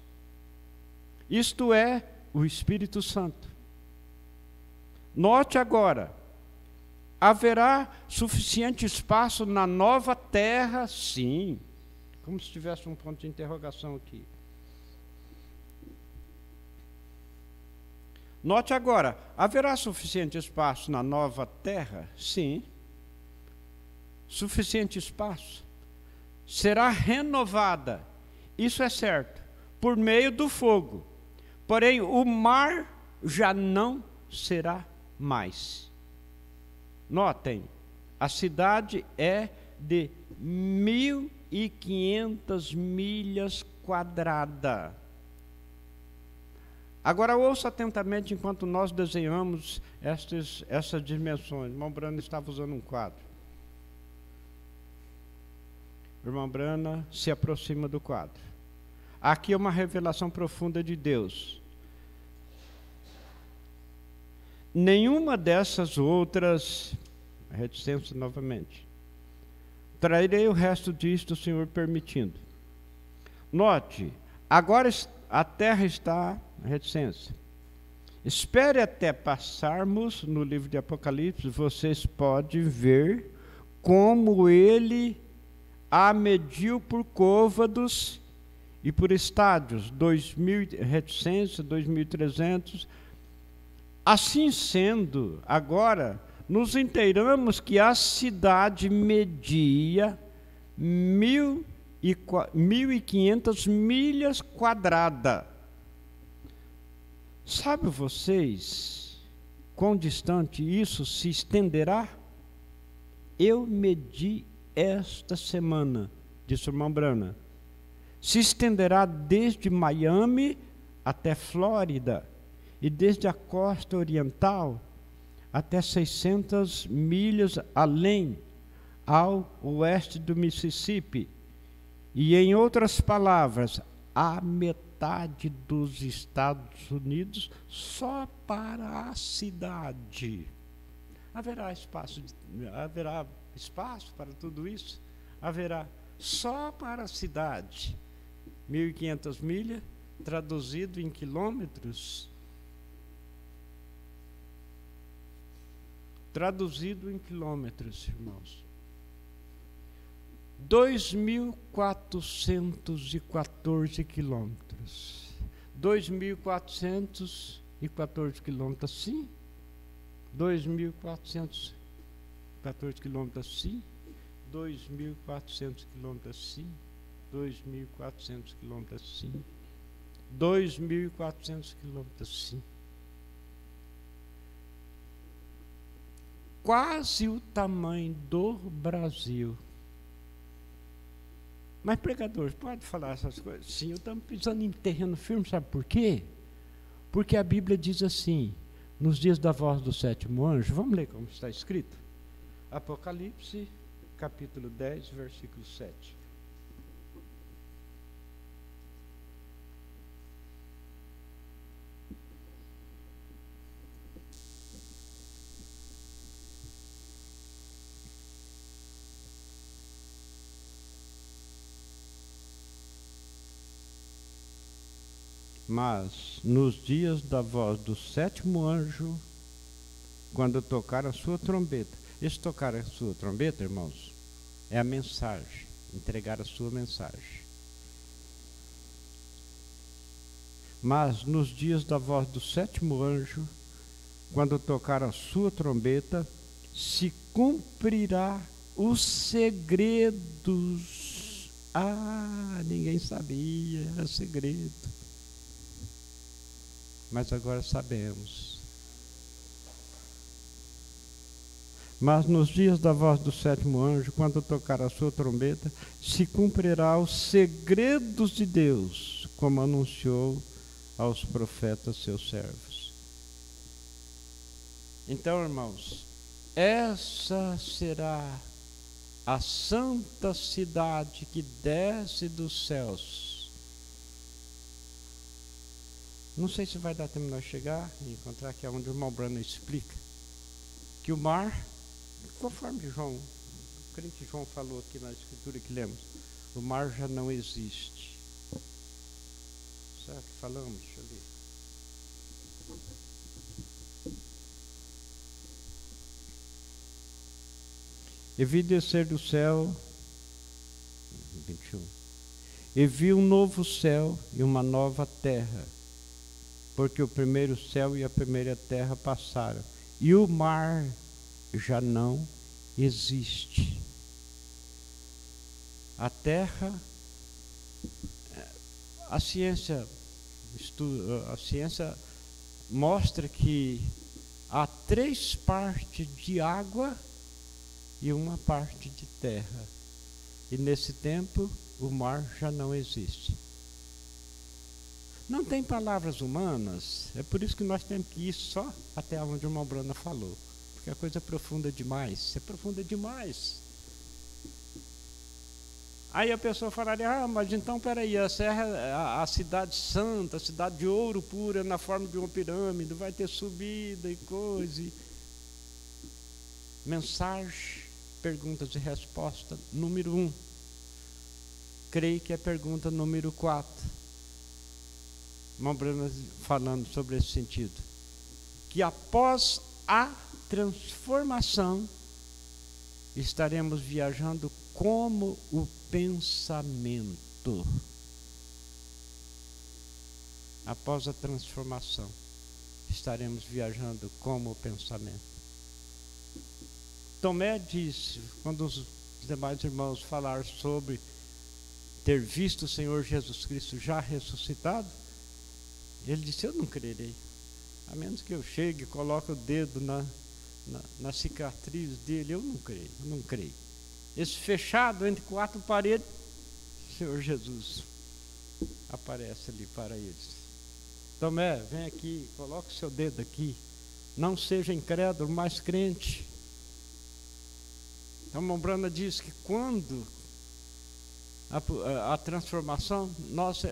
Isto é o Espírito Santo. Note agora, haverá suficiente espaço na nova terra? Sim. Como se tivesse um ponto de interrogação aqui. Note agora, haverá suficiente espaço na nova terra? Sim. Suficiente espaço. Será renovada, isso é certo, por meio do fogo. Porém, o mar já não será mais. Notem, a cidade é de 1.500 milhas quadradas. Agora ouça atentamente enquanto nós desenhamos essas dimensões. O irmão Brana estava usando um quadro. O irmão Brana se aproxima do quadro. Aqui é uma revelação profunda de Deus. Nenhuma dessas outras, reticência novamente, trarei o resto disto, o Senhor permitindo. Note, agora a terra está, reticência. Espere até passarmos no livro de Apocalipse, vocês podem ver como ele a mediu por côvados e por estádios, 2.700, 2.300. Assim sendo, agora, nos inteiramos que a cidade media 1.500 milhas quadradas. Sabe vocês quão distante isso se estenderá? Eu medi esta semana, disse o irmão Brana. Se estenderá desde Miami até Flórida e desde a costa oriental até 600 milhas além, ao oeste do Mississippi. E, em outras palavras, a metade dos Estados Unidos só para a cidade. Haverá espaço para tudo isso? Haverá só para a cidade. 1.500 milhas, traduzido em quilômetros. Traduzido em quilômetros, irmãos. 2.414 quilômetros. 2.414 quilômetros assim. 2.414 quilômetros assim. 2.400 quilômetros assim. 2.400 quilômetros assim. 2.400 quilômetros assim. Quase o tamanho do Brasil. Mas, pregador, pode falar essas coisas? Sim, eu estou pisando em terreno firme, sabe por quê? Porque a Bíblia diz assim, nos dias da voz do sétimo anjo, vamos ler como está escrito? Apocalipse, capítulo 10, versículo 7. Mas, nos dias da voz do sétimo anjo, quando tocar a sua trombeta, esse tocar a sua trombeta, irmãos, é a mensagem, entregar a sua mensagem. Mas, nos dias da voz do sétimo anjo, quando tocar a sua trombeta, se cumprirá os segredos. Ah, ninguém sabia, era segredo. Mas agora sabemos. Mas nos dias da voz do sétimo anjo, quando tocar a sua trombeta, se cumprirá os segredos de Deus, como anunciou aos profetas seus servos. Então, irmãos, essa será a santa cidade que desce dos céus. Não sei se vai dar tempo de nós chegar e encontrar aqui onde o irmão Brana explica que o mar, conforme João, creio que João falou aqui na escritura que lemos, o mar já não existe. Será que falamos? Deixa eu ver. E vi descer do céu, 21, e vi um novo céu e uma nova terra, porque o primeiro céu e a primeira terra passaram, e o mar já não existe. A terra, a ciência mostra que há 3 partes de água e 1 parte de terra. E nesse tempo, o mar já não existe. Não tem palavras humanas, é por isso que nós temos que ir só até onde o irmão Brana falou. Porque a coisa é profunda demais, é profunda demais. Aí a pessoa falaria, mas então peraí, essa é a cidade santa, a cidade de ouro pura, na forma de uma pirâmide, vai ter subida e coisa. Mensagem, perguntas e resposta, número 1. Creio que é pergunta número 4. Irmão Brana falando sobre esse sentido, que após a transformação, estaremos viajando como o pensamento. Após a transformação, estaremos viajando como o pensamento. Tomé disse, quando os demais irmãos falaram sobre ter visto o Senhor Jesus Cristo já ressuscitado, ele disse: eu não crerei, a menos que eu chegue e coloque o dedo na cicatriz dele. Eu não creio. Esse fechado entre quatro paredes, o Senhor Jesus aparece ali para eles. Tomé, vem aqui, coloque o seu dedo aqui, não seja incrédulo, mas crente. Então, Mombrana diz que quando a transformação,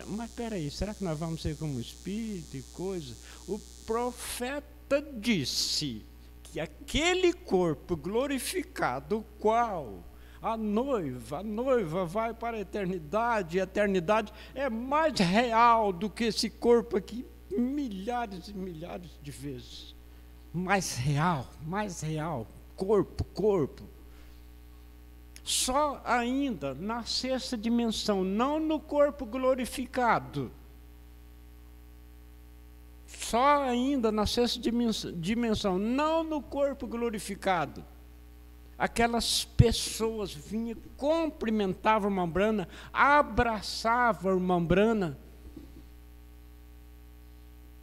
mas peraí, será que nós vamos ser como espírito e coisa? O profeta disse que aquele corpo glorificado, o qual a noiva vai para a eternidade, e a eternidade é mais real do que esse corpo aqui, milhares e milhares de vezes. Mais real, corpo. Só ainda na sexta dimensão, não no corpo glorificado. Só ainda na sexta dimensão, não no corpo glorificado. Aquelas pessoas vinham, cumprimentavam a Mombrana, abraçavam a Mombrana.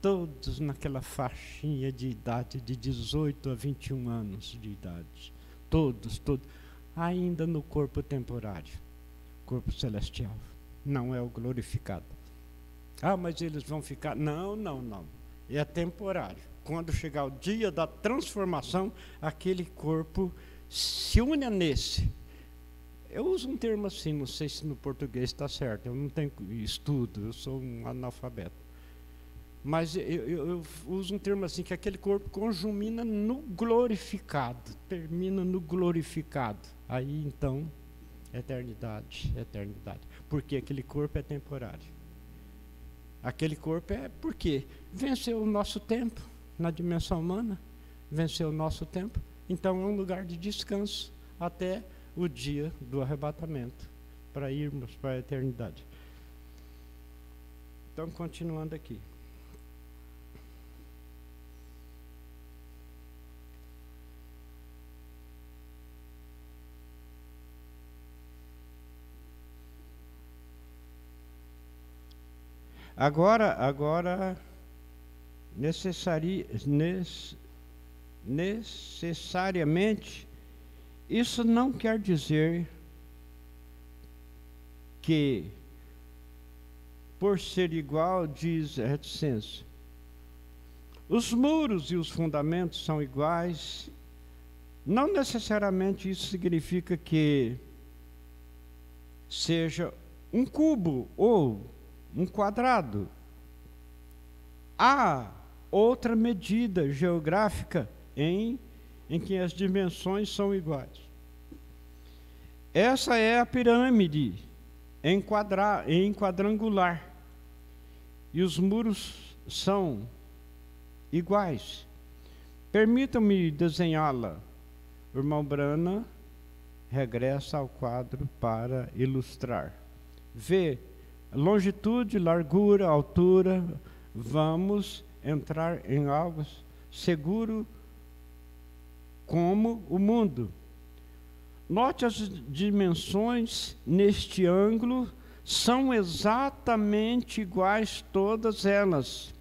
Todos naquela faixinha de idade, de 18 a 21 anos de idade. Todos. Ainda no corpo temporário, corpo celestial, não é o glorificado. Mas eles vão ficar... Não, é temporário. Quando chegar o dia da transformação, aquele corpo se une nesse. Eu uso um termo assim, não sei se no português está certo, eu não tenho estudo, eu sou um analfabeto. Mas eu uso um termo assim, que aquele corpo conjumina no glorificado, termina no glorificado. Aí então, eternidade. Porque aquele corpo é temporário. Aquele corpo é porque venceu o nosso tempo na dimensão humana, venceu o nosso tempo. Então é um lugar de descanso até o dia do arrebatamento, para irmos para a eternidade. Então, continuando aqui. Agora necessariamente, isso não quer dizer que, por ser igual, diz a reticência, os muros e os fundamentos são iguais. Não necessariamente isso significa que seja um cubo ou um quadrado. Há outra medida geográfica em que as dimensões são iguais. Essa é a pirâmide em quadrangular. E os muros são iguais. Permitam-me desenhá-la. O irmão Brana regressa ao quadro para ilustrar. Vê longitude, largura, altura. Vamos entrar em algo seguro como o mundo. Note as dimensões neste ângulo, são exatamente iguais todas elas.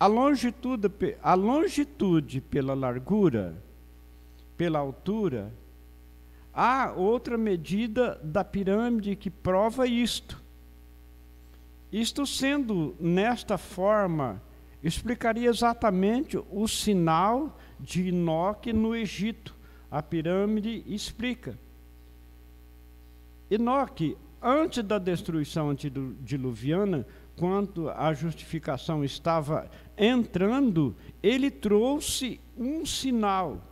A longitude pela largura, pela altura. Há outra medida da pirâmide que prova isto. Isto sendo nesta forma, explicaria exatamente o sinal de Enoque no Egito. A pirâmide explica. Enoque, antes da destruição antediluviana, quando a justificação estava entrando, ele trouxe um sinal.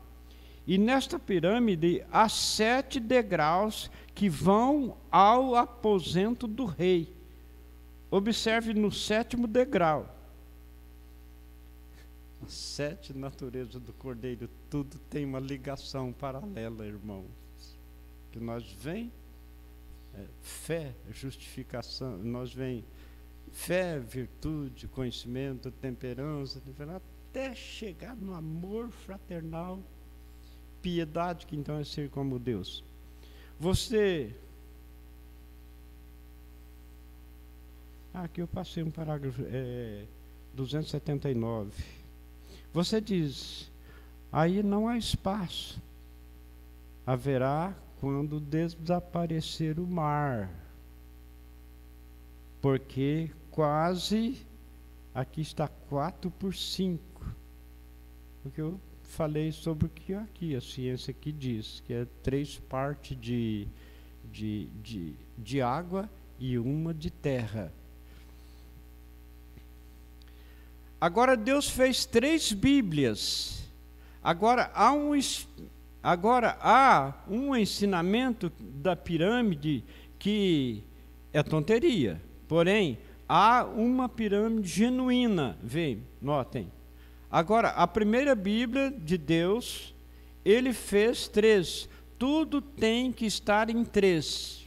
E nesta pirâmide há 7 degraus que vão ao aposento do rei. Observe no 7º degrau. As 7 naturezas do Cordeiro, tudo tem uma ligação paralela, irmãos. Que nós vem fé, justificação, nós vem fé, virtude, conhecimento, temperança, até chegar no amor fraternal, piedade, que então é ser como Deus. Aqui eu passei um parágrafo 279. Você diz, aí não há espaço, haverá quando desaparecer o mar, porque quase, aqui está 4/5, porque eu falei sobre o que aqui a ciência aqui diz, que é 3 partes de água e 1 de terra. Agora Deus fez 3 Bíblias. Agora há um ensinamento da pirâmide que é tonteria. Porém, há uma pirâmide genuína. Vem, notem. Agora, a primeira Bíblia de Deus, ele fez 3. Tudo tem que estar em 3.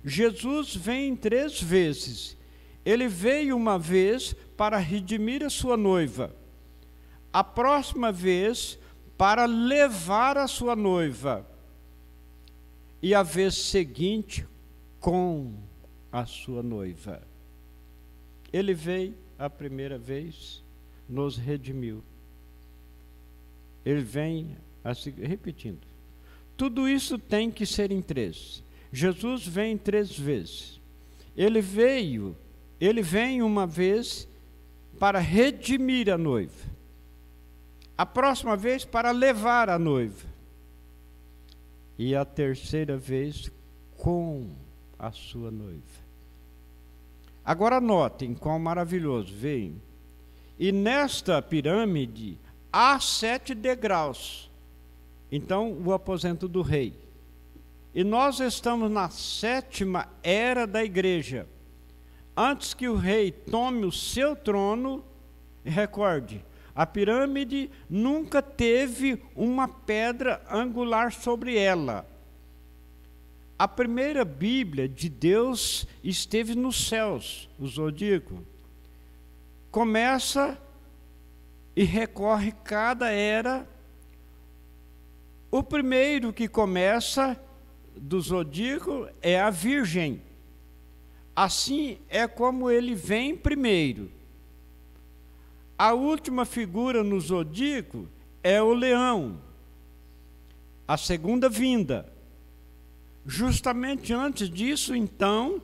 Jesus vem 3 vezes. Ele veio uma vez para redimir a sua noiva. A próxima vez, para levar a sua noiva. E a vez seguinte, com a sua noiva. Ele veio a primeira vez, nos redimiu. Ele vem, repetindo. Tudo isso tem que ser em 3. Jesus vem 3 vezes. Ele vem uma vez para redimir a noiva. A próxima vez para levar a noiva. E a terceira vez com a sua noiva. Agora notem quão maravilhoso, vem. E nesta pirâmide há 7 degraus. Então, o aposento do rei. E nós estamos na 7ª era da igreja. Antes que o rei tome o seu trono, recorde, a pirâmide nunca teve uma pedra angular sobre ela. A primeira Bíblia de Deus esteve nos céus, o zodíaco. Começa e recorre cada era. O primeiro que começa do zodíaco é a Virgem. Assim é como ele vem primeiro. A última figura no zodíaco é o leão, a segunda vinda. Justamente antes disso estão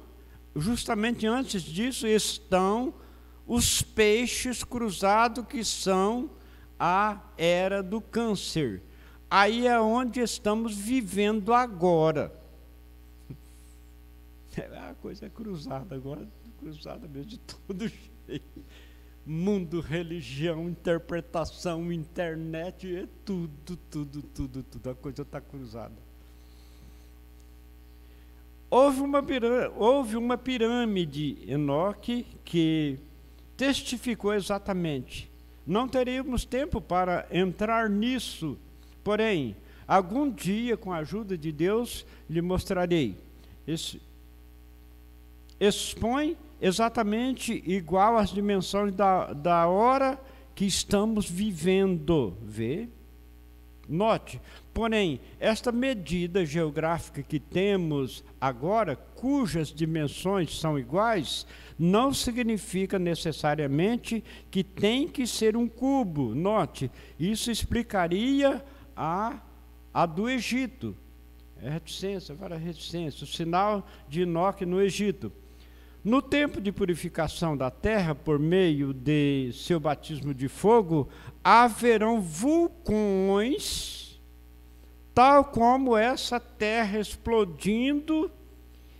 os peixes cruzados, que são a era do Câncer. Aí é onde estamos vivendo agora. A coisa é cruzada agora, cruzada mesmo de todo jeito. Mundo, religião, interpretação, internet, é tudo. A coisa está cruzada. Houve uma pirâmide, Enoque, que testificou exatamente. Não teríamos tempo para entrar nisso, porém, algum dia, com a ajuda de Deus, lhe mostrarei. Expõe exatamente igual às dimensões da hora que estamos vivendo. Vê? Note, porém, esta medida geográfica que temos agora, cujas dimensões são iguais, não significa necessariamente que tem que ser um cubo. Note, isso explicaria a do Egito. Reticência, o sinal de Enoque no Egito. No tempo de purificação da terra, por meio de seu batismo de fogo, haverão vulcões, tal como essa terra explodindo,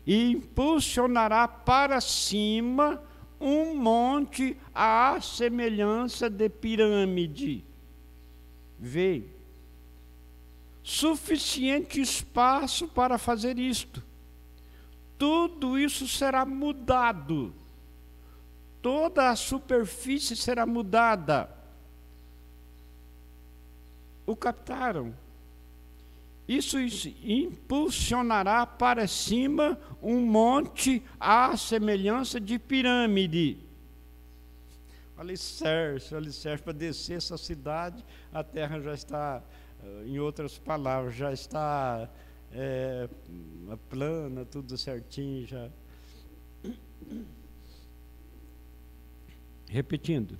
e impulsionará para cima um monte à semelhança de pirâmide. Veio. Suficiente espaço para fazer isto. Tudo isso será mudado. Toda a superfície será mudada. O captaram? Isso impulsionará para cima um monte à semelhança de pirâmide. Alicerce para descer essa cidade, a terra já está, em outras palavras, já está plana, tudo certinho já. Repetindo.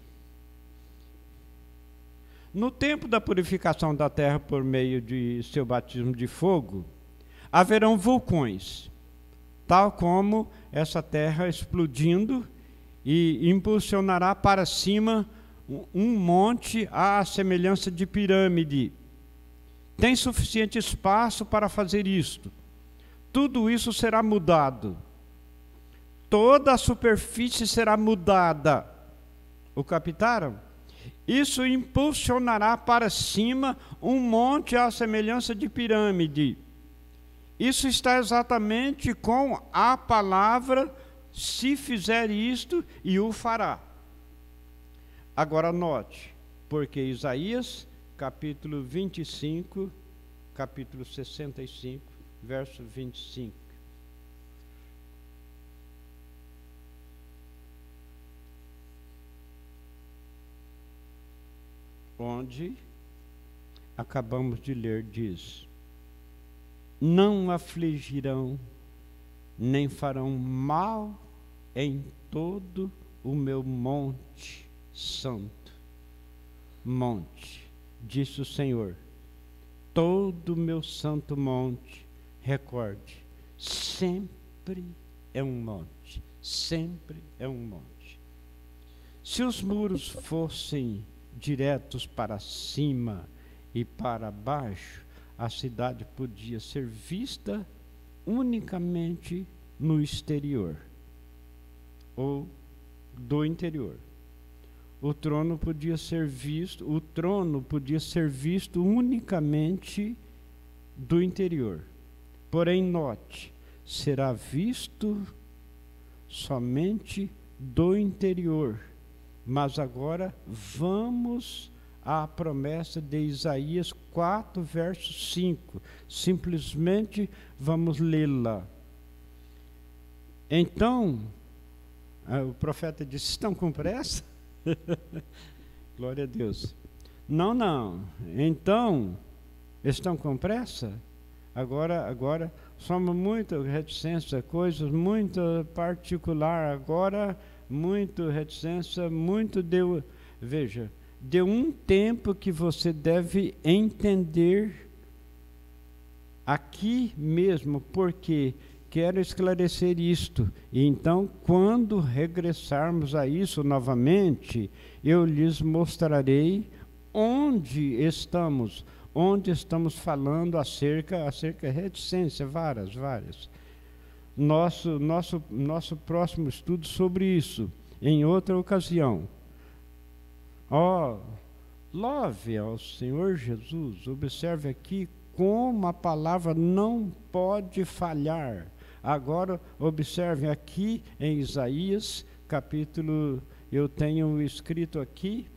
No tempo da purificação da terra por meio de seu batismo de fogo, haverão vulcões, tal como essa terra explodindo, e impulsionará para cima um monte à semelhança de pirâmide. Tem suficiente espaço para fazer isto. Tudo isso será mudado. Toda a superfície será mudada. O captaram? Isso impulsionará para cima um monte à semelhança de pirâmide. Isso está exatamente com a palavra, se fizer isto, e o fará. Agora note, porque Isaías, capítulo 25, capítulo 65, verso 25. Onde acabamos de ler, diz: não afligirão, nem farão mal em todo o meu monte santo. Monte, disse o Senhor, todo o meu santo monte, recorde, sempre é um monte, sempre é um monte. Se os muros fossem diretos para cima e para baixo, a cidade podia ser vista unicamente no exterior ou do interior. O trono podia ser visto unicamente do interior. Porém, note, será visto somente do interior. Mas agora vamos à promessa de Isaías 4, verso 5. Simplesmente vamos lê-la. Então, o profeta disse: estão com pressa? Glória a Deus. Não. Então, estão com pressa? Agora somos muito reticentes a coisas muito particular. Agora, muito reticência, veja, de um tempo que você deve entender aqui mesmo, porque quero esclarecer isto. E então, quando regressarmos a isso novamente, eu lhes mostrarei onde estamos falando acerca de reticência, várias. Nosso próximo estudo sobre isso, em outra ocasião. Louve ao Senhor Jesus. Observe aqui como a palavra não pode falhar. Agora, observe aqui em Isaías, capítulo, eu tenho escrito aqui,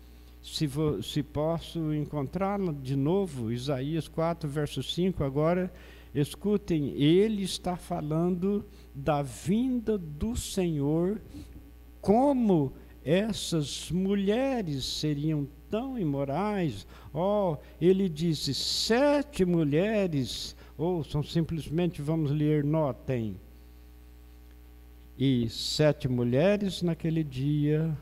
se posso encontrá-lo de novo, Isaías 4, verso 5, agora. Escutem, ele está falando da vinda do Senhor, como essas mulheres seriam tão imorais. Ele disse 7 mulheres, ouçam, simplesmente vamos ler, notem. E 7 mulheres naquele dia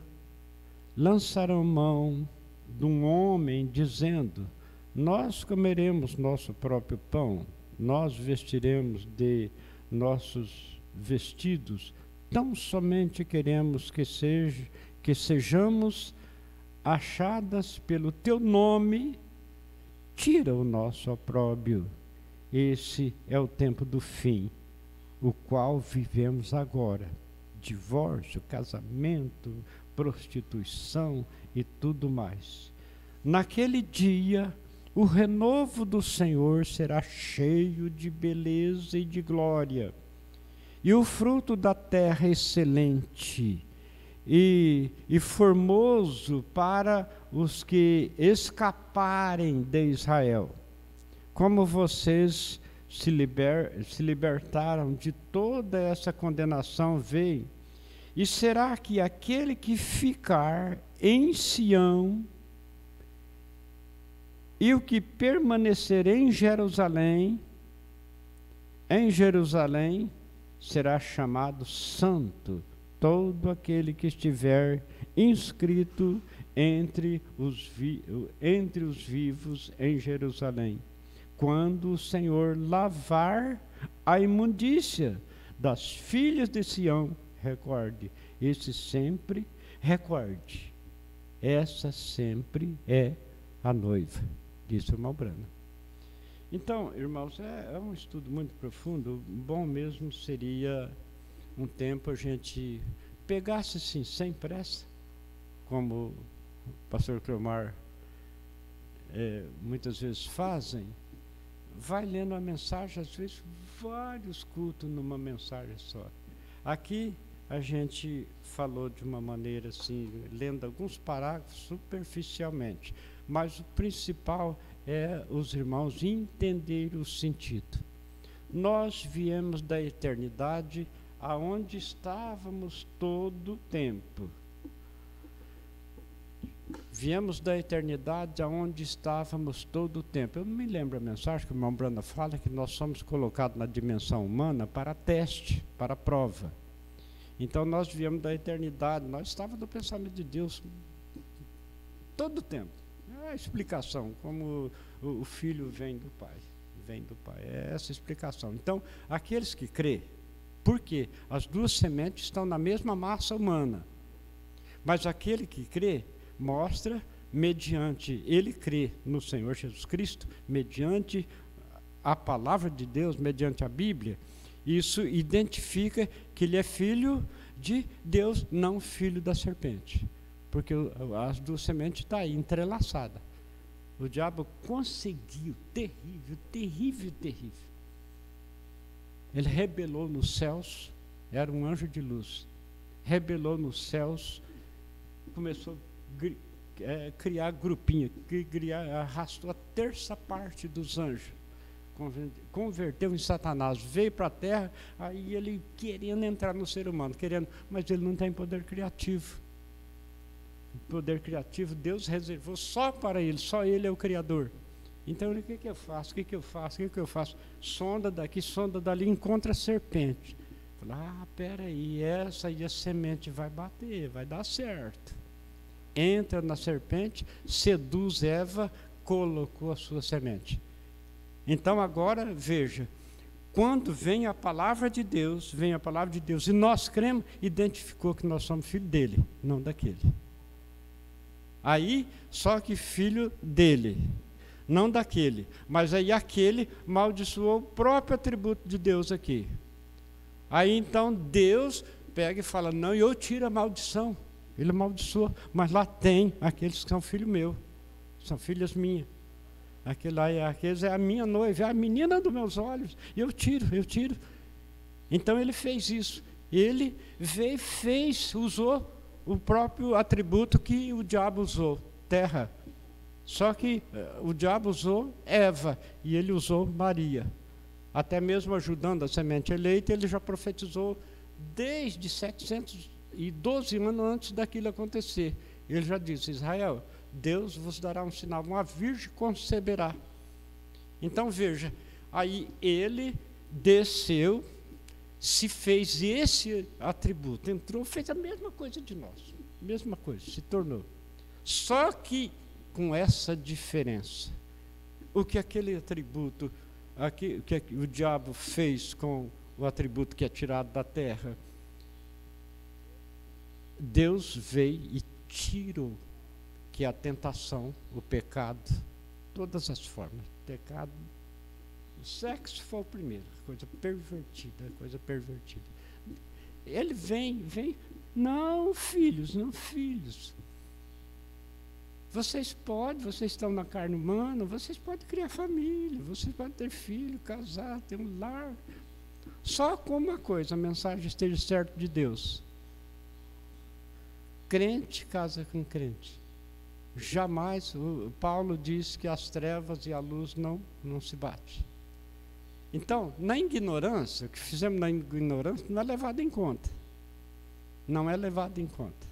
lançaram mão de um homem, dizendo: nós comeremos nosso próprio pão, nós vestiremos de nossos vestidos, tão somente queremos que sejamos achadas pelo teu nome, tira o nosso opróbrio. Esse é o tempo do fim, o qual vivemos agora. Divórcio, casamento, prostituição e tudo mais. Naquele dia, o renovo do Senhor será cheio de beleza e de glória, e o fruto da terra excelente e formoso para os que escaparem de Israel. Como vocês se libertaram de toda essa condenação, veio. E será que aquele que ficar em Sião e o que permanecer em Jerusalém será chamado santo, todo aquele que estiver inscrito entre os vivos em Jerusalém, quando o Senhor lavar a imundícia das filhas de Sião. Recorde, essa sempre é a noiva, disse o irmão Branham. Então, irmãos, é um estudo muito profundo. Bom mesmo seria um tempo a gente pegasse assim, sem pressa, como o pastor Cleomar muitas vezes fazem, vai lendo a mensagem, às vezes vários cultos numa mensagem só. Aqui a gente falou de uma maneira assim, lendo alguns parágrafos superficialmente, mas o principal é os irmãos entenderem o sentido. Nós viemos da eternidade aonde estávamos todo o tempo. Viemos da eternidade aonde estávamos todo o tempo. Eu não me lembro a mensagem que o irmão Branda fala que nós somos colocados na dimensão humana para teste, para prova. Então nós viemos da eternidade, nós estávamos no pensamento de Deus todo o tempo. É a explicação, como o filho vem do Pai. É essa a explicação. Então, aqueles que crê, por quê? As duas sementes estão na mesma massa humana. Mas aquele que crê, mostra, mediante, ele crê no Senhor Jesus Cristo, mediante a palavra de Deus, mediante a Bíblia, isso identifica que ele é filho de Deus, não filho da serpente. Porque as duas sementes estão aí, entrelaçadas. O diabo conseguiu, terrível. Ele rebelou nos céus, era um anjo de luz. Rebelou nos céus, começou a criar grupinho, arrastou a terça parte dos anjos. Converteu em Satanás, veio para a terra, aí ele querendo entrar no ser humano, mas ele não tem poder criativo. O poder criativo Deus reservou só para ele, só ele é o Criador. Então ele, o que eu faço? Sonda daqui, sonda dali, encontra a serpente. Fala, peraí, essa aí a semente vai bater, vai dar certo. Entra na serpente, seduz Eva, colocou a sua semente. Então agora, veja, quando vem a palavra de Deus, e nós cremos, identificou que nós somos filho dele, não daquele. Aí, só que filho dele, não daquele. Mas aí aquele maldiçoou o próprio atributo de Deus aqui. Aí então Deus pega e fala, não, eu tiro a maldição. Ele amaldiçoou, mas lá tem aqueles que são filhos meus, são filhas minhas. Aqueles é a minha noiva, é a menina dos meus olhos. E eu tiro. Então ele fez isso. Ele veio, usou o próprio atributo que o diabo usou, terra. Só que o diabo usou Eva e ele usou Maria. Até mesmo ajudando a semente eleita, ele já profetizou desde 712 anos antes daquilo acontecer. Ele já disse, Israel, Deus vos dará um sinal, uma virgem conceberá. Então veja, aí ele desceu, se fez esse atributo, entrou, fez a mesma coisa de nós, mesma coisa, se tornou. Só que com essa diferença, o que aquele atributo, que o diabo fez com o atributo que é tirado da terra, Deus veio e tirou, que é a tentação, o pecado, todas as formas, pecado. O sexo foi o primeiro, coisa pervertida. Ele vem, não filhos. Vocês estão na carne humana, vocês podem criar família, vocês podem ter filho, casar, ter um lar. Só com uma coisa, a mensagem esteja certa de Deus. Crente casa com crente. jamais, Paulo diz que as trevas e a luz não se batem. Então, na ignorância, o que fizemos na ignorância não é levado em conta. Não é levado em conta.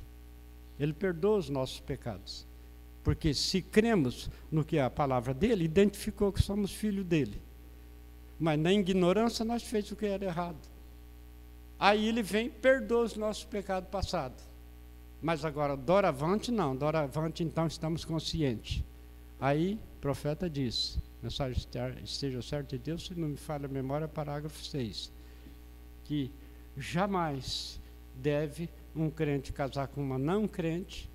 Ele perdoa os nossos pecados. Porque se cremos no que é a palavra dele, identificou que somos filhos dele. Mas na ignorância nós fizemos o que era errado. Aí ele vem e perdoa os nossos pecados passados. Mas agora, doravante não. Doravante então estamos conscientes. Aí o profeta diz, mensagem esteja certo de Deus, se não me falha a memória, parágrafo 6, que jamais deve um crente casar com uma não crente,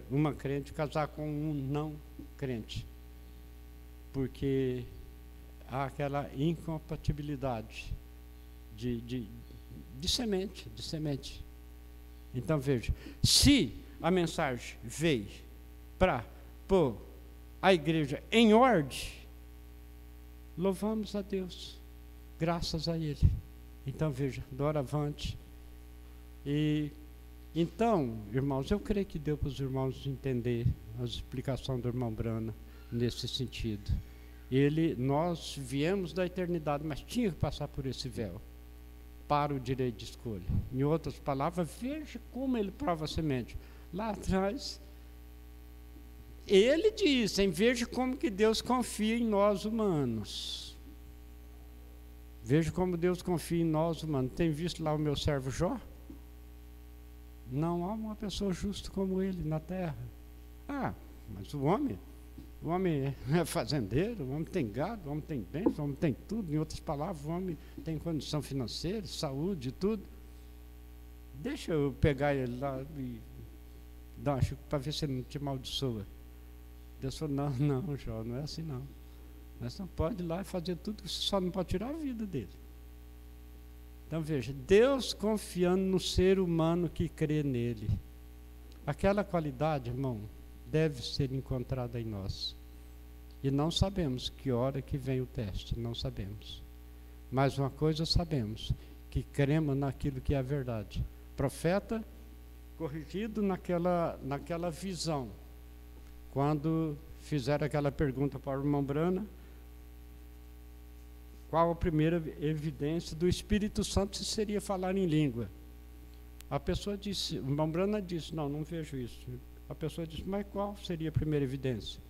uma crente casar com um não crente, porque há aquela incompatibilidade de semente. Então veja, se a mensagem veio para pôr a igreja em ordem, louvamos a Deus, graças a Ele. Então veja, doravante. E então, irmãos, eu creio que deu para os irmãos entender a explicação do irmão Brana nesse sentido. Nós viemos da eternidade, mas tinha que passar por esse véu para o direito de escolha. Em outras palavras, veja como ele prova a semente. Lá atrás, ele diz, veja como que Deus confia em nós humanos. Veja como Deus confia em nós humanos. Tem visto lá o meu servo Jó? Não há uma pessoa justa como ele na terra. Mas o homem é fazendeiro, o homem tem gado, o homem tem bens, o homem tem tudo. Em outras palavras, o homem tem condição financeira, saúde, tudo. Deixa eu pegar ele lá e dar para ver se ele não te amaldiçoa. Deus falou, não, Jó, não é assim não. Mas não pode ir lá e fazer tudo, que você só não pode tirar a vida dele. Então veja, Deus confiando no ser humano que crê nele. Aquela qualidade, irmão, deve ser encontrada em nós. E não sabemos que hora que vem o teste, não sabemos. Mas uma coisa sabemos, que cremos naquilo que é a verdade. Profeta corrigido naquela visão. Quando fizeram aquela pergunta para o irmão Brana, qual a primeira evidência do Espírito Santo se seria falar em língua? A pessoa disse, o irmão Brana disse, não vejo isso. A pessoa disse, mas qual seria a primeira evidência?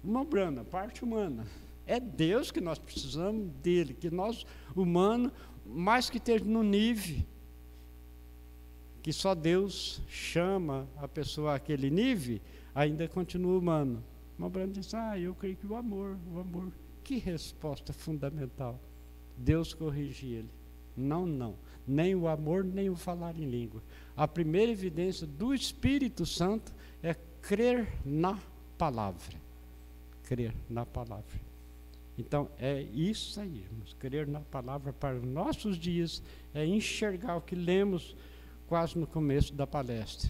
Irmão Brana, parte humana. É Deus que nós precisamos dele, que nós, humanos, mais que esteja no nível, que só Deus chama a pessoa àquele nível, ainda continua humano. Irmão Brana disse, eu creio que o amor. Que resposta fundamental. Deus corrige ele. Não. Nem o amor, nem o falar em língua. A primeira evidência do Espírito Santo é crer na palavra. Crer na palavra. Então, é isso aí, irmãos. Crer na palavra para os nossos dias é enxergar o que lemos quase no começo da palestra.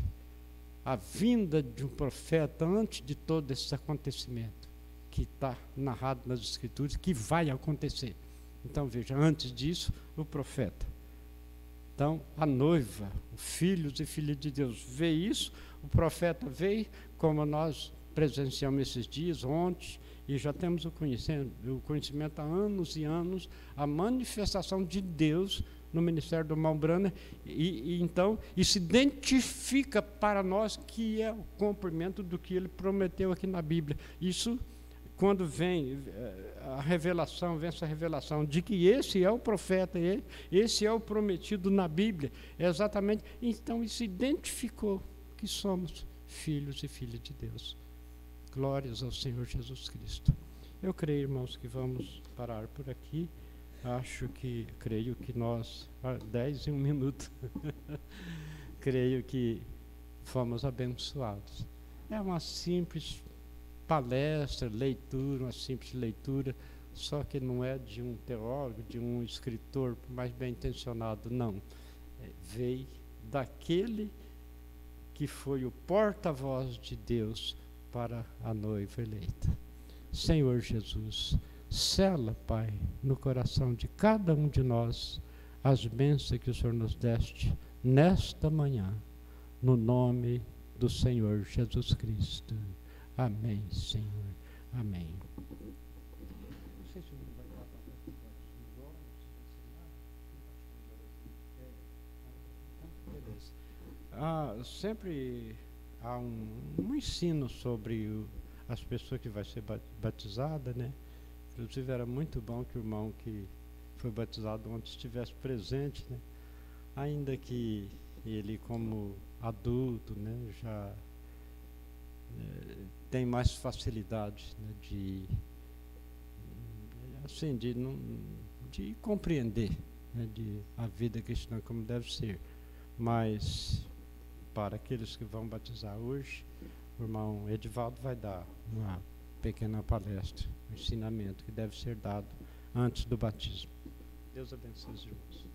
A vinda de um profeta antes de todo esse acontecimento que está narrado nas Escrituras, que vai acontecer. Então, veja, antes disso, o profeta. Então, a noiva, filhos e filhas de Deus, vê isso, o profeta veio, como nós presenciamos esses dias, ontem, e já temos o conhecimento há anos e anos, a manifestação de Deus no ministério do irmão Brana, então, isso identifica para nós que é o cumprimento do que ele prometeu aqui na Bíblia. Isso, quando vem essa revelação de que esse é o profeta, esse é o prometido na Bíblia, exatamente, então isso identificou que somos filhos e filhas de Deus. Glórias ao Senhor Jesus Cristo. Eu creio, irmãos, que vamos parar por aqui. Creio que nós, 10 e 1 minuto, creio que fomos abençoados. É uma simples palestra, leitura, uma simples leitura, só que não é de um teólogo, de um escritor mais bem intencionado, não. Veio daquele que foi o porta-voz de Deus para a noiva eleita. Senhor Jesus, sela, Pai, no coração de cada um de nós as bênçãos que o Senhor nos deste nesta manhã, no nome do Senhor Jesus Cristo. Amém, Senhor. Amém. Não sei se não vai dar para beleza. Sempre há um ensino sobre as pessoas que vai ser batizada, né? Inclusive era muito bom que o irmão que foi batizado ontem estivesse presente, né? Ainda que ele, como adulto, né, já tem mais facilidade, né, de compreender, né, a vida cristã como deve ser. Mas para aqueles que vão batizar hoje, o irmão Edivaldo vai dar uma pequena palestra, um ensinamento que deve ser dado antes do batismo. Deus abençoe os irmãos.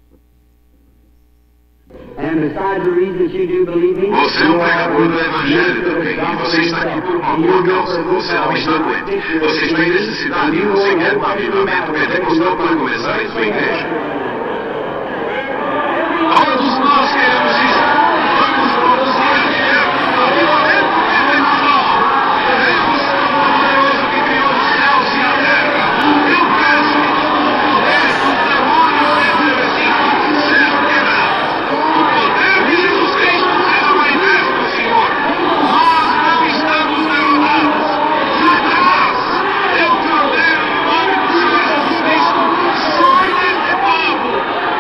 Você é um pregador do Evangelho também, e você está aqui por uma boa causa. Você não está doente. Você está em necessidade e você quer um avivamento pentecostal para começar em sua igreja. Todos nós queremos isso. Vamos produzir avivamento pentecostal. Deus Todo-Poderoso que criou os céus e a terra. Eu peço que todo o poder dos demônios entre assim seja quebrado. O poder de Jesus Cristo seja manifesto, Senhor. Nós não estamos derrotados. Satanás, eu te ordeno em nome do Senhor Jesus Cristo, sai deste povo.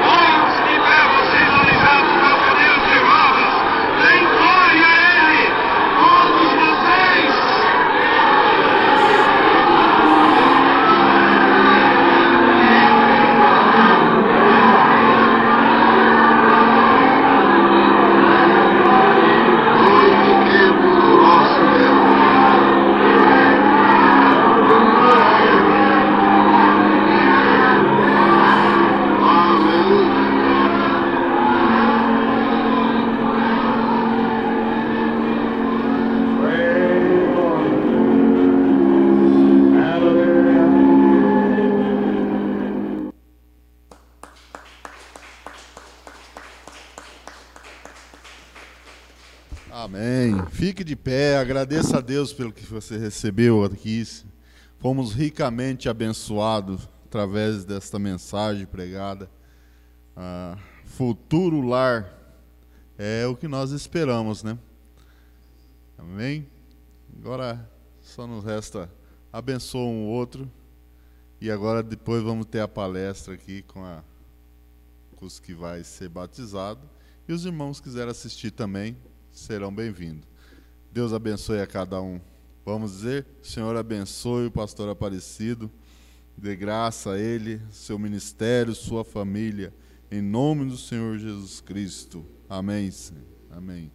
Olhos de ferro sinalizados na cadeia de rodas. Dêem glória a Ele, todos vocês. Amém. Fique de pé, agradeça a Deus pelo que você recebeu aqui. Fomos ricamente abençoados através desta mensagem pregada. Futuro lar é o que nós esperamos, né? Amém? Agora só nos resta abençoar um outro. E agora depois vamos ter a palestra aqui com os que vai ser batizado. E os irmãos que quiserem assistir também serão bem-vindos. Deus abençoe a cada um. Vamos dizer, Senhor abençoe o pastor Aparecido, dê graça a ele, seu ministério, sua família, em nome do Senhor Jesus Cristo. Amém, Senhor. Amém.